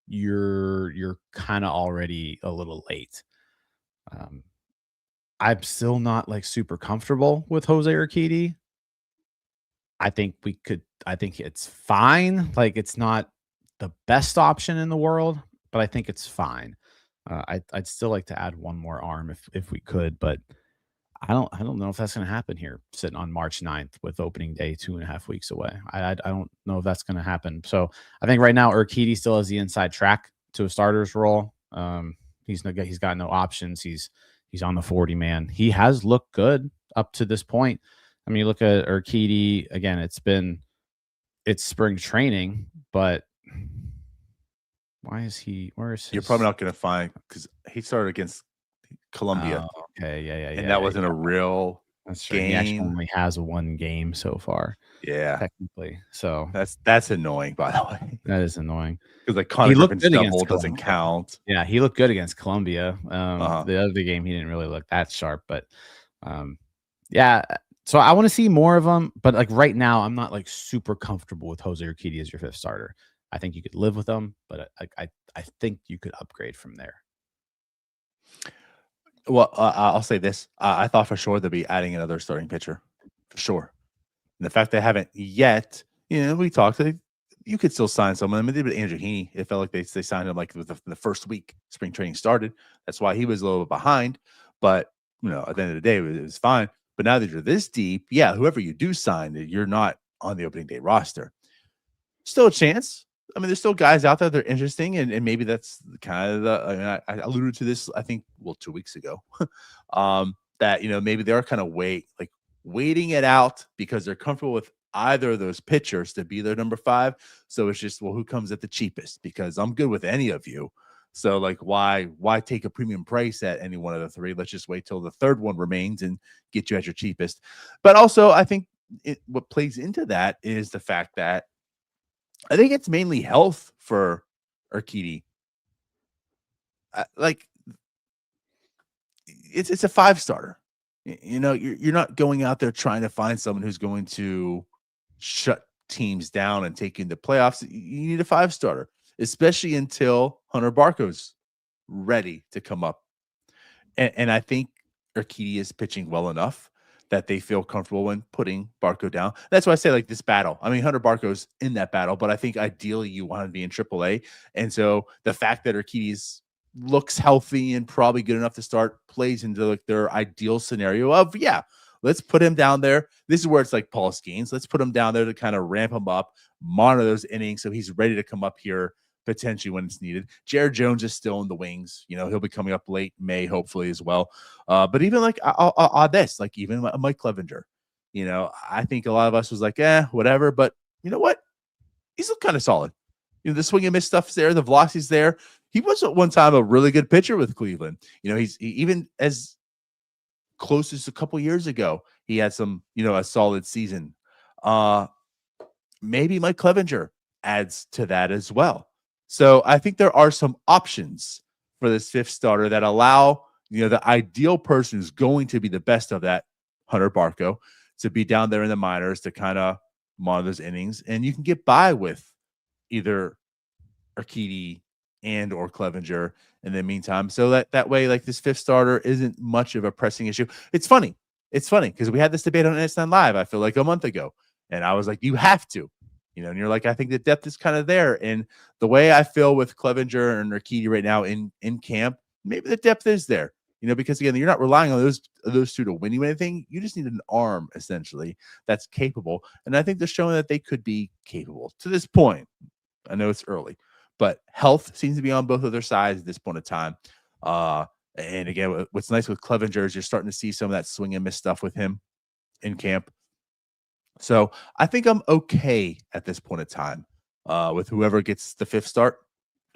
you're kind of already a little late. I'm still not like super comfortable with Jose Urquidy. I think it's fine. Like it's not the best option in the world, but I think it's fine. I'd still like to add one more arm if we could, but I don't know if that's going to happen here sitting on March 9th with opening day 2.5 weeks away. I don't know if that's going to happen. So I think right now Urquidy still has the inside track to a starter's role. He's got no options. He's on the 40 man. He has looked good up to this point. I mean, you look at Urquidy again. It's spring training, but where is You're his? probably not going to find because he started against Colombia, Oh, okay, yeah. and that wasn't a real That's true. He actually game. only has one game so far, Yeah, technically. So that's annoying, by the way, that is annoying. because like He Konnor looked Griffin's good against double doesn't Colombia. count. Yeah, he looked good against Colombia. Uh-huh. The other game he didn't really look that sharp, but yeah. So I want to see more of him, but like right now, I'm not like super comfortable with Jose Urquidy as your fifth starter. I think you could live with him, but I think you could upgrade from there. Well, I'll say this: I thought for sure they'll be adding another starting pitcher, for sure. And the fact they haven't yet, we talked. You could still sign someone. I mean, they did with Andrew Heaney. It felt like they signed him like the first week spring training started. That's why he was a little bit behind. But at the end of the day, it was fine. But now that you're this deep, yeah, whoever you do sign, you're not on the opening day roster. Still a chance. I mean, there's still guys out there that are interesting, and maybe that's kind of I alluded to this, I think, 2 weeks ago, that maybe they're kind of waiting it out because they're comfortable with either of those pitchers to be their number 5. So it's just, well, who comes at the cheapest? Because I'm good with any of you. So like, why take a premium price at any one of the 3? Let's just wait till the third one remains and get you at your cheapest. But also, I think what plays into that is the fact that I think it's mainly health for Urquidy. Like it's a 5 starter. You're not going out there trying to find someone who's going to shut teams down and take you into playoffs. You need a 5 starter, especially until Hunter Barco's ready to come up. And I think Urquidy is pitching well enough that they feel comfortable when putting Barco down. That's why I say like this battle. I mean, Hunter Barco's in that battle, but I think ideally you want to be in AAA. And so the fact that Urquidy looks healthy and probably good enough to start plays into like their ideal scenario of, yeah, let's put him down there. This is where it's like Paul Skeens. Let's put him down there to kind of ramp him up, monitor those innings so he's ready to come up here potentially when it's needed. Jared Jones is still in the wings. He'll be coming up late May, hopefully as well. But even like I'll this, like even Mike Clevenger, I think a lot of us was like, whatever. But you know what? He's looked kind of solid. The swing and miss stuff's there. The velocity's there. He was at one time a really good pitcher with Cleveland. He's even as close as a couple years ago, he had some, a solid season. Maybe Mike Clevenger adds to that as well. So I think there are some options for this 5th starter that allow, the ideal person who's going to be the best of that, Hunter Barco, to be down there in the minors to kind of monitor those innings. And you can get by with either Urquidy and or Clevenger in the meantime. So that way, like this 5th starter isn't much of a pressing issue. It's funny because we had this debate on NS9 Live, I feel like a month ago. And I was like, you have to. And you're like, I think the depth is kind of there. And the way I feel with Clevenger and Urquidy right now in camp, maybe the depth is there. Because again, you're not relying on those 2 to win you anything. You just need an arm essentially that's capable. And I think they're showing that they could be capable to this point. I know it's early, but health seems to be on both of their sides at this point in time. And again, what's nice with Clevenger is you're starting to see some of that swing and miss stuff with him in camp. So I think I'm okay at this point in time with whoever gets the 5th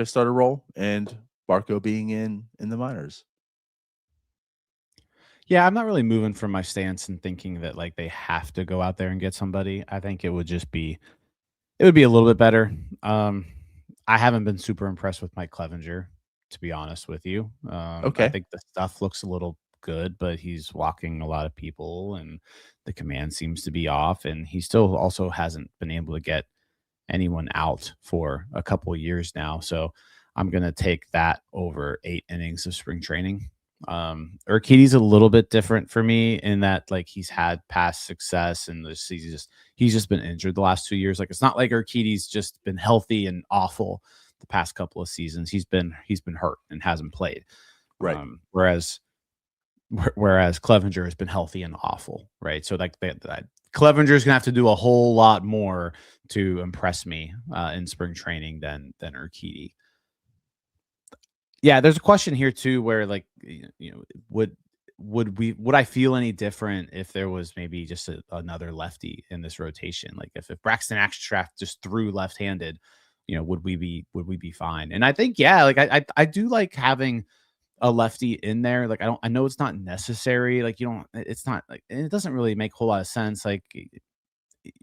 starter role and Barco being in the minors. Yeah, I'm not really moving from my stance and thinking that like they have to go out there and get somebody. I think it would be a little bit better. I haven't been super impressed with Mike Clevenger, to be honest with you. Okay. I think the stuff looks a little good, but he's walking a lot of people and the command seems to be off. And he still also hasn't been able to get anyone out for a couple of years now. So I'm going to take that over 8 innings of spring training. Urquidy's a little bit different for me in that like he's had past success and he's just been injured the last 2 years. Like it's not like Urquidy's just been healthy and awful the past couple of seasons. He's been hurt and hasn't played. Right. Whereas Clevenger has been healthy and awful, right? So like Clevenger's gonna have to do a whole lot more to impress me in spring training than Urquidy. Yeah, there's a question here too, where like would I feel any different if there was maybe just another lefty in this rotation? Like if Braxton Axeltraft just threw left-handed, would we be fine? And I think like I do like having a lefty in there. Like I know it's not necessary. Like it's not like, and it doesn't really make a whole lot of sense. Like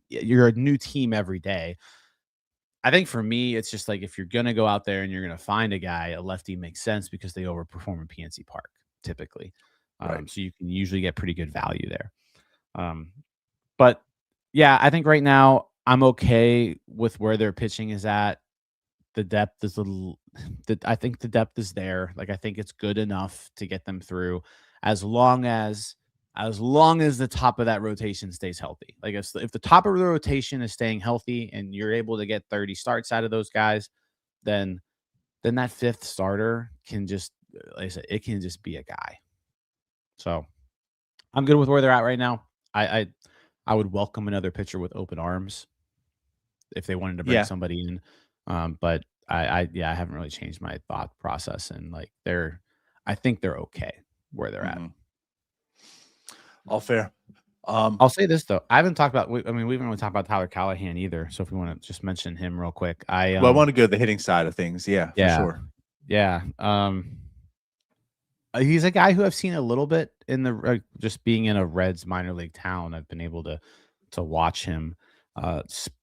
you're a new team every day. I think for me, it's just like if you're gonna go out there and you're gonna find a guy, a lefty makes sense because they overperform in PNC Park typically. Right. So you can usually get pretty good value there. But yeah, I think right now I'm okay with where their pitching is at. The depth is I think the depth is there. Like I think it's good enough to get them through as long as the top of that rotation stays healthy. Like if the top of the rotation is staying healthy and you're able to get 30 starts out of those guys, then that fifth starter can just, like I said, it can just be a guy. So I'm good with where they're at right now. I would welcome another pitcher with open arms if they wanted to bring somebody in. But I haven't really changed my thought process, and like I think they're okay where they're at. All fair. I'll say this though, I haven't talked about. We haven't really talked about Tyler Callihan either. So if we want to just mention him real quick, I want to go to the hitting side of things. Yeah, for sure. Yeah. He's a guy who I've seen a little bit in the just being in a Reds minor league town. I've been able to watch him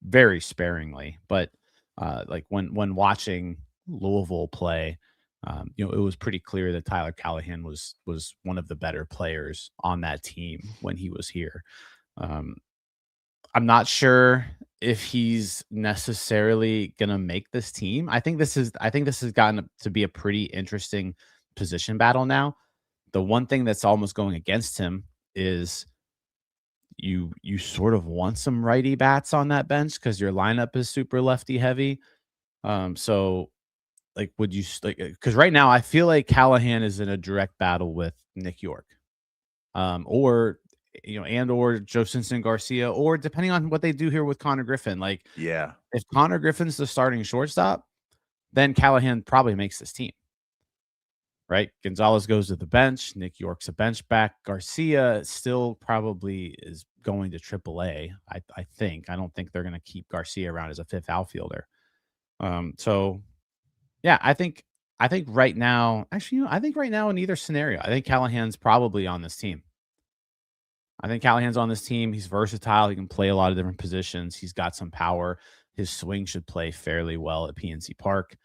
very sparingly, but like when watching Louisville play, it was pretty clear that Tyler Callihan was one of the better players on that team when he was here. I'm not sure if he's necessarily gonna make this team. I think this has gotten to be a pretty interesting position battle now. The one thing that's almost going against him is you sort of want some righty bats on that bench because your lineup is super lefty heavy. So like, would you like? Because right now I feel like Callihan is in a direct battle with Nick Yorke, or or Josinson Garcia, or depending on what they do here with Konnor Griffin. Like, if Konnor Griffin's the starting shortstop, then Callihan probably makes this team. Right? Gonzalez goes to the bench. Nick Yorke's a bench back. Garcia still probably is going to AAA. I think. I don't think they're going to keep Garcia around as a fifth outfielder. So yeah, I think right now, actually, I think right now in either scenario, I think Callahan's probably on this team. He's versatile. He can play a lot of different positions. He's got some power. His swing should play fairly well at PNC Park.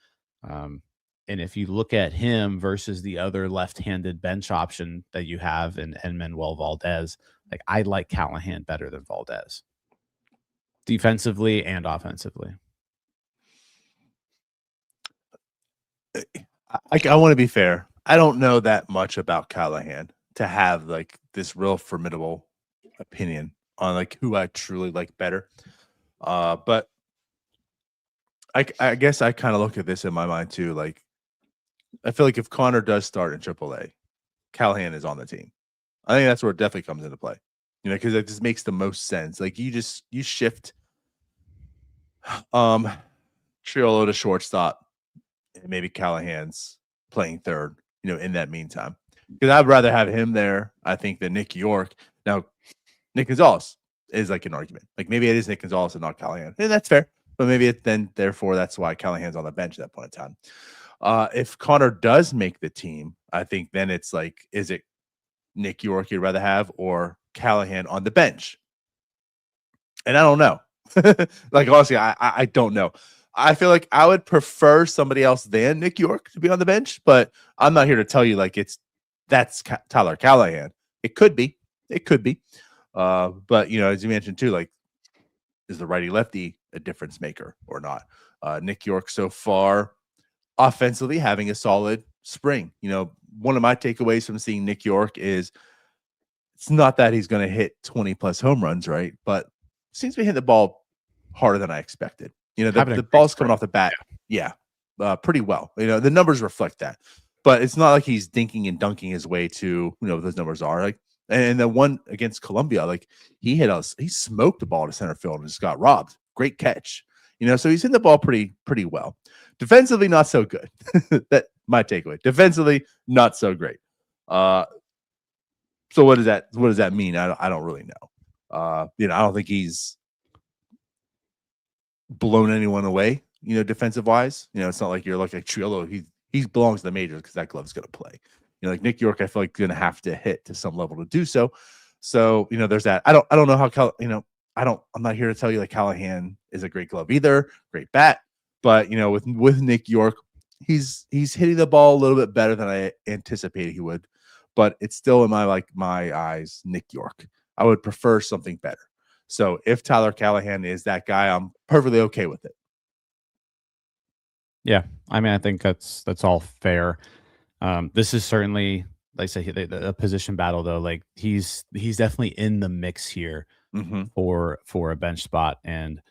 And if you look at him versus the other left-handed bench option that you have in Manuel Valdez, like I like Callihan better than Valdez, defensively and offensively. I want to be fair. I don't know that much about Callihan to have like this real formidable opinion on like who I truly like better. But I guess I kind of look at this in my mind too. Like, I feel like if Konnor does start in AAA, Callihan is on the team. I think that's where it definitely comes into play. Because it just makes the most sense. Like you shift Triolo to shortstop, and maybe Callahan's playing third, in that meantime. Because I'd rather have him there, I think, than Nick Yorke. Now, Nick Gonzalez is like an argument. Like maybe it is Nick Gonzalez and not Callihan. And that's fair. But maybe therefore that's why Callahan's on the bench at that point in time. If Konnor does make the team, I think then it's like, is it Nick Yorke you'd rather have or Callihan on the bench? And I don't know. Like, honestly, I don't know. I feel like I would prefer somebody else than Nick Yorke to be on the bench, but I'm not here to tell you like that's Tyler Callihan. It could be. But, as you mentioned too, like, is the righty lefty a difference maker or not? Nick Yorke so far offensively having a solid spring, one of my takeaways from seeing Nick Yorke is it's not that he's going to hit 20 plus home runs, right? But seems to be hitting the ball harder than I expected. You know, the ball's coming off the bat. Yeah. Pretty well. You know, the numbers reflect that, but it's not like he's dinking and dunking his way to, you know, what those numbers are like. And the one against Columbia, like he smoked the ball to center field and just got robbed. Great catch. You know, so he's hitting the ball pretty well. Defensively, not so good. That my takeaway. Defensively, not so great. So what does that mean? I don't really know. You know, I don't think he's blown anyone away, you know, defensive wise. You know, it's not like you're like a Triolo. He belongs to the majors because that glove's gonna play. You know, like Nick Yorke, I feel like gonna have to hit to some level to do so. So, you know, there's that. I don't know how I'm not here to tell you like Callihan is a great glove either, great bat. But you know, with Nick Yorke, he's hitting the ball a little bit better than I anticipated he would. But it's still in my eyes, Nick Yorke. I would prefer something better. So if Tyler Callihan is that guy, I'm perfectly okay with it. Yeah, I mean, I think that's all fair. This is certainly, like I say, a position battle though. Like he's definitely in the mix here for a bench spot. And like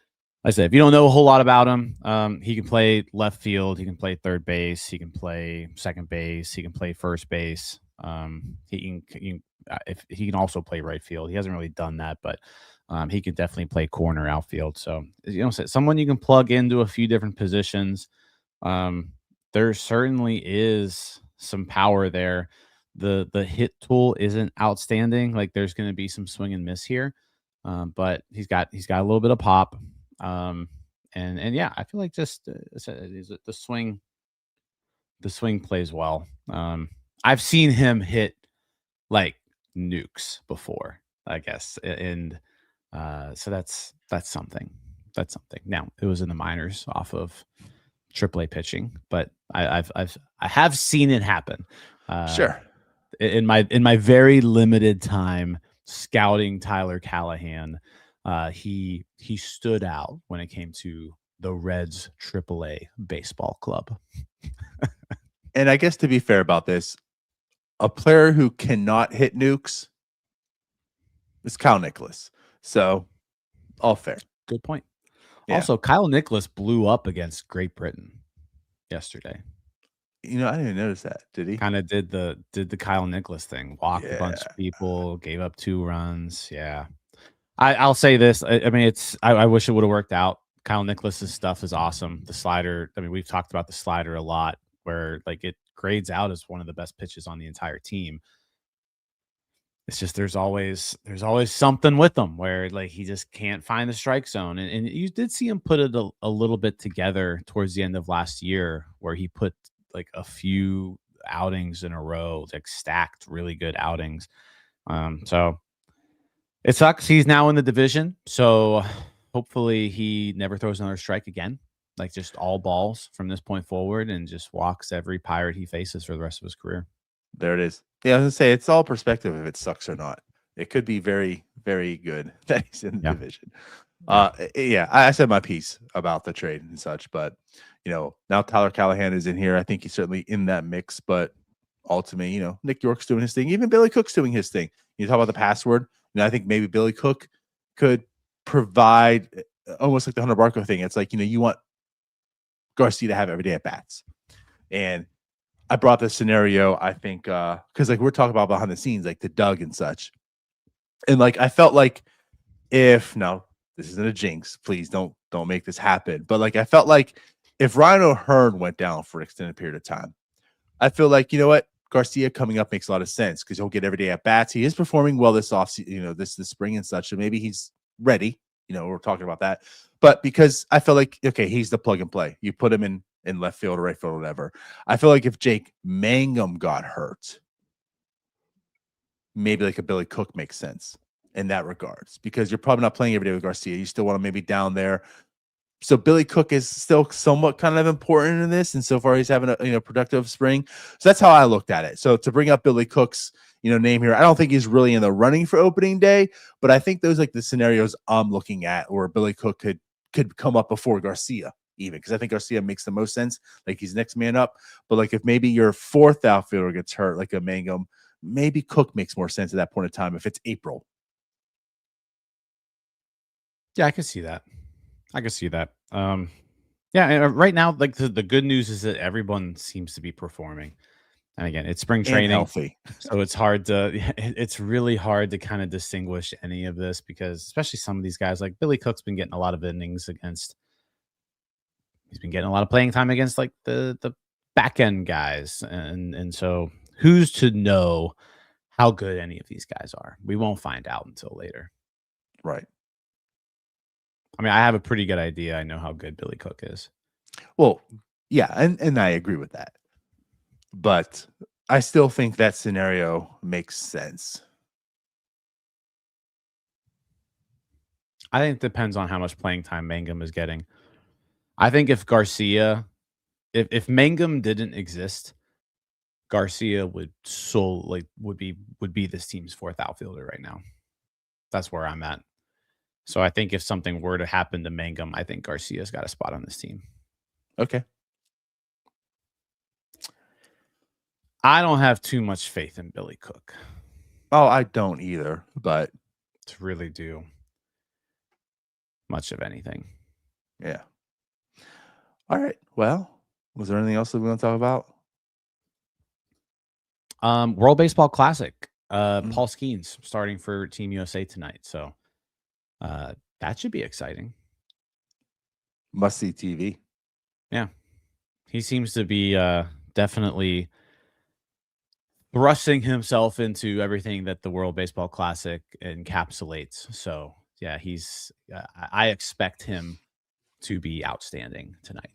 I said, if you don't know a whole lot about him, he can play left field, he can play third base, he can play second base, he can play first base. He can also play right field. He hasn't really done that, but he can definitely play corner outfield. So, you know, someone you can plug into a few different positions. There certainly is some power there. The hit tool isn't outstanding. Like there's going to be some swing and miss here, but he's got a little bit of pop. And yeah, I feel like just the swing plays well. I've seen him hit like nukes before, I guess, and so that's something. That's something. Now it was in the minors off of AAA pitching, but I have seen it happen. Sure. In my very limited time scouting Tyler Callihan, he stood out when it came to the Reds AAA baseball club. And I guess to be fair about this, a player who cannot hit nukes is Kyle Nicholas. So all fair. Good point. Yeah. Also, Kyle Nicholas blew up against Great Britain yesterday. You know, I didn't even notice that. Did he? Kind of did the Kyle Nicholas thing. Walked a bunch of people, gave up 2 runs. Yeah. I'll say this. I mean, I wish it would have worked out. Kyle Nicholas's stuff is awesome. The slider, I mean, we've talked about the slider a lot, where like it grades out as one of the best pitches on the entire team. It's just there's always something with him where like he just can't find the strike zone. And you did see him put it a little bit together towards the end of last year, where he put like a few outings in a row, like stacked really good outings. So it sucks. He's now in the division. So hopefully he never throws another strike again, like just all balls from this point forward, and just walks every Pirate he faces for the rest of his career. There it is. Yeah, I was gonna say it's all perspective if it sucks or not. It could be very, very good that he's in the division. Yeah, I said my piece about the trade and such, but you know, now Tyler Callihan is in here. I think he's certainly in that mix, but ultimately, you know, Nick Yorke's doing his thing. Even Billy Cook's doing his thing. You talk about the password. You know, I think maybe Billy Cook could provide almost like the Hunter Barco thing. It's like, you know, you want Garcia to have every day at bats. And I brought this scenario, I think, because like we're talking about behind the scenes, like the Doug and such. And like I felt like this isn't a jinx, please don't make this happen. But like I felt like if Ryan O'Hearn went down for an extended period of time, I feel like, you know what, Garcia coming up makes a lot of sense because he'll get every day at bats. He is performing well this offseason, you know, this spring and such. So maybe he's ready. You know, we're talking about that. But because I feel like, okay, he's the plug and play. You put him in left field or right field or whatever. I feel like if Jake Mangum got hurt, maybe like a Billy Cook makes sense in that regards, because you're probably not playing every day with Garcia. You still want to maybe down there. So Billy Cook is still somewhat kind of important in this, and so far he's having a productive spring. So that's how I looked at it. So to bring up Billy Cook's name here, I don't think he's really in the running for opening day, but I think those like the scenarios I'm looking at where Billy Cook could come up before Garcia even, because I think Garcia makes the most sense. Like he's next man up. But like if maybe your fourth outfielder gets hurt, like a Mangum, maybe Cook makes more sense at that point in time if it's April. Yeah, I can see that. Yeah, and right now, like the good news is that everyone seems to be performing. And again, it's spring And training, healthy. so it's hard to it's really hard to kind of distinguish any of this because especially some of these guys like Billy Cook's been getting a lot of innings against he's been getting a lot of playing time against like the back end guys and so who's to know how good any of these guys are? We won't find out until later. Right. I mean, I have a pretty good idea. I know how good Billy Cook is. Well, yeah, and I agree with that. But I still think that scenario makes sense. I think it depends on how much playing time Mangum is getting. I think if Garcia, if Mangum didn't exist, Garcia would would be this team's fourth outfielder right now. That's where I'm at. So I think if something were to happen to Mangum, I think Garcia's got a spot on this team. Okay. I don't have too much faith in Billy Cook Oh, I don't either, but to really do much of anything. yeah. All right. Well, was there anything else that we want to talk about? World Baseball Classic. Mhm. Paul Skeens starting for Team USA tonight. So that should be exciting. Must see TV. Yeah. He seems to be definitely thrusting himself into everything that the World Baseball Classic encapsulates. So, yeah, I expect him to be outstanding tonight.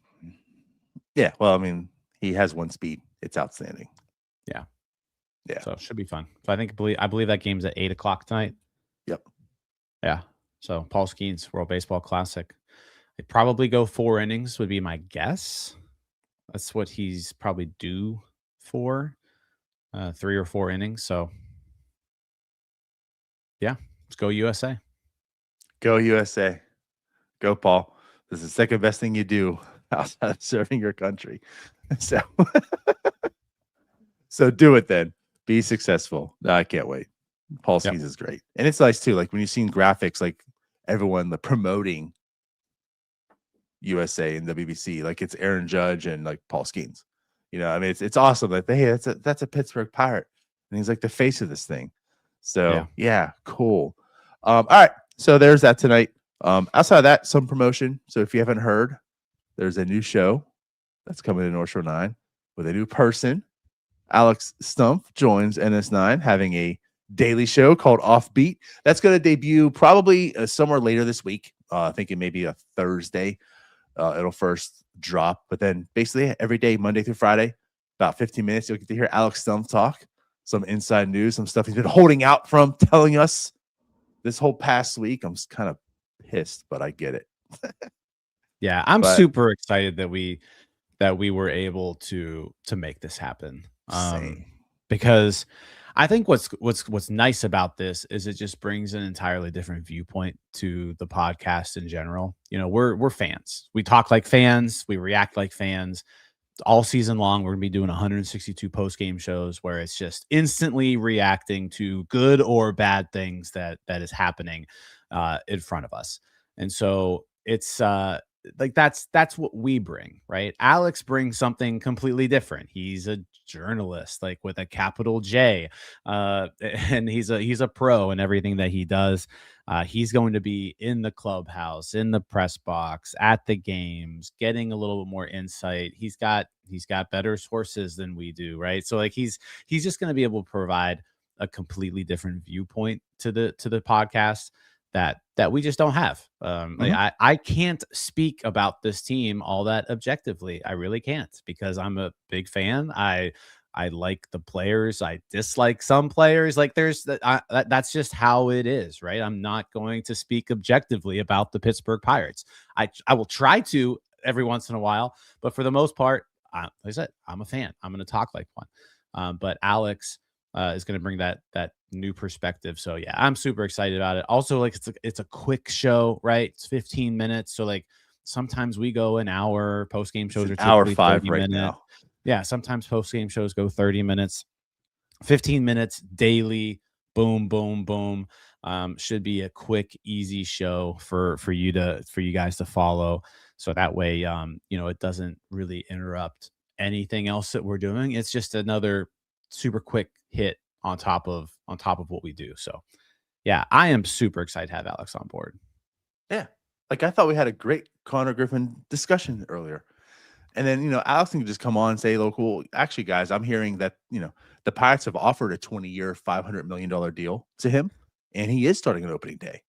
Yeah. Well, I mean, he has one speed. It's outstanding. Yeah. Yeah. So it should be fun. So I believe that game's at 8:00 tonight. Yep. Yeah. So Paul Skeens, World Baseball Classic. They'd probably go 4 innings would be my guess. That's what he's probably due for. 3 or 4 innings. So yeah, let's go USA. Go USA. Go, Paul. This is the second best thing you do outside of serving your country. So, so do it then. Be successful. I can't wait. Paul Yep. Skeens is great. And it's nice too. Like when you've seen graphics, like everyone promoting USA and WBC, like it's Aaron Judge and like Paul Skeens. You know, I mean, it's awesome. Like, hey, that's a Pittsburgh Pirate, and he's like the face of this thing. So yeah, cool. All right, so there's that tonight. Outside of that, some promotion. So if you haven't heard, there's a new show that's coming to North Shore 9 with a new person. Alex Stumpf joins NS9 having a daily show called Offbeat. That's going to debut probably somewhere later this week. I think it may be a Thursday. It'll first drop, but then basically every day, Monday through Friday, about 15 minutes, you'll get to hear Alex Stumpf talk, some inside news, some stuff he's been holding out from telling us this whole past week. I'm kind of pissed, but I get it. Yeah, I'm super excited that we were able to make this happen. Because I think what's nice about this is it just brings an entirely different viewpoint to the podcast in general. You know, we're fans. We talk like fans. We react like fans. All season long, we're gonna be doing 162 post game shows where it's just instantly reacting to good or bad things that is happening in front of us. And so it's like that's what we bring, right? Alex brings something completely different. He's a journalist, like with a capital J, and he's a pro in everything that he does. He's going to be in the clubhouse, in the press box, at the games, getting a little bit more insight. He's got better sources than we do, right? So like he's just going to be able to provide a completely different viewpoint to the podcast that we just don't have. Like I can't speak about this team all that objectively. I really can't because I'm a big fan. I like the players. I dislike some players. Like that's just how it is, right? I'm not going to speak objectively about the Pittsburgh Pirates. I will try to every once in a while, but for the most part, like I said, I'm a fan. I'm going to talk like one. But Alex is going to bring that new perspective. So yeah, I'm super excited about it. Also, like it's a quick show, right? It's 15 minutes. So like Sometimes we go an hour. Post game shows are hour typically 5 30 right minutes. now. Yeah, sometimes post game shows go 30 minutes, 15 minutes daily. Boom, boom, boom. Should be a quick, easy show for you guys to follow. So that way, it doesn't really interrupt anything else that we're doing. It's just another super quick hit on top of what we do. So yeah, I am super excited to have Alex on board. Yeah. Like, I thought we had a great Konnor Griffin discussion earlier. And then, Alex can just come on and say, cool, actually, guys, I'm hearing that, the Pirates have offered a 20-year, $500 million deal to him, and he is starting an opening day.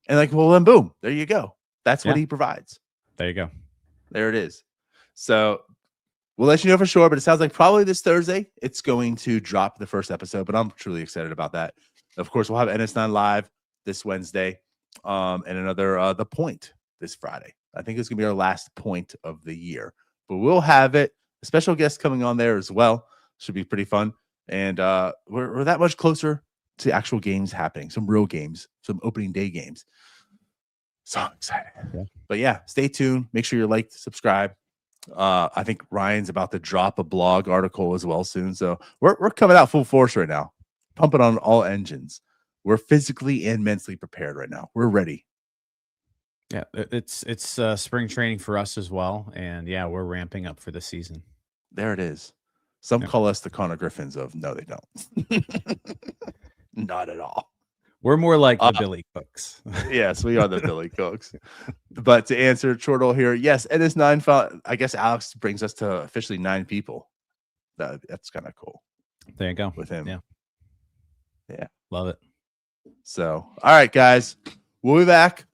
And well, then boom, there you go. That's what he provides. There you go. There it is. So we'll let you know for sure, but it sounds like probably this Thursday it's going to drop the first episode, but I'm truly excited about that. Of course, we'll have NS9 Live this Wednesday, and another The Point this Friday. I think it's going to be our last point of the year, but we'll have it. A special guest coming on there as well. Should be pretty fun. And we're that much closer to actual games happening, some real games, some opening day games. So I'm excited. Yeah. But yeah, stay tuned. Make sure you like, subscribe. I think Ryan's about to drop a blog article as well soon. So we're coming out full force right now, pumping on all engines. We're physically and mentally prepared right now. We're ready. Yeah, it's spring training for us as well, and yeah, we're ramping up for the season. There it is. Some call us the Konnor Griffins of no, they don't. Not at all. We're more like the Billy Cooks. Yes, we are the Billy Cooks. But to answer Chortle here, yes, it is 9. I guess Alex brings us to officially 9 people. That's kind of cool. There you go. With him. Yeah. Love it. So, all right, guys. We'll be back.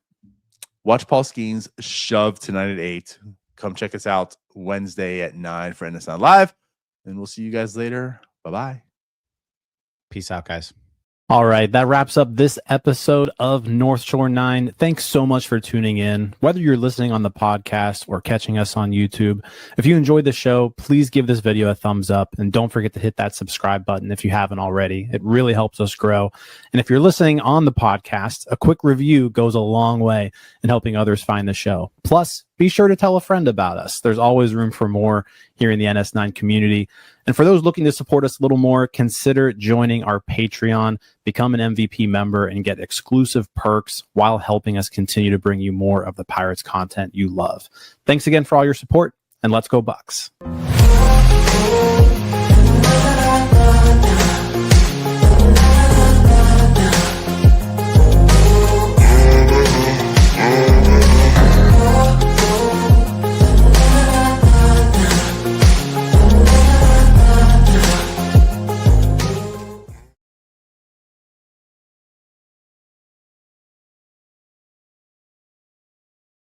Watch Paul Skeen's Shove tonight at 8. Come check us out Wednesday at 9 for NS9 Live. And we'll see you guys later. Bye-bye. Peace out, guys. All right, that wraps up this episode of North Shore 9. Thanks so much for tuning in. Whether you're listening on the podcast or catching us on YouTube, if you enjoyed the show, please give this video a thumbs up and don't forget to hit that subscribe button if you haven't already. It really helps us grow. And if you're listening on the podcast, a quick review goes a long way in helping others find the show. Plus, be sure to tell a friend about us. There's always room for more here in the NS9 community. And for those looking to support us a little more, consider joining our Patreon, become an MVP member, and get exclusive perks while helping us continue to bring you more of the Pirates content you love. Thanks again for all your support, and let's go Bucks.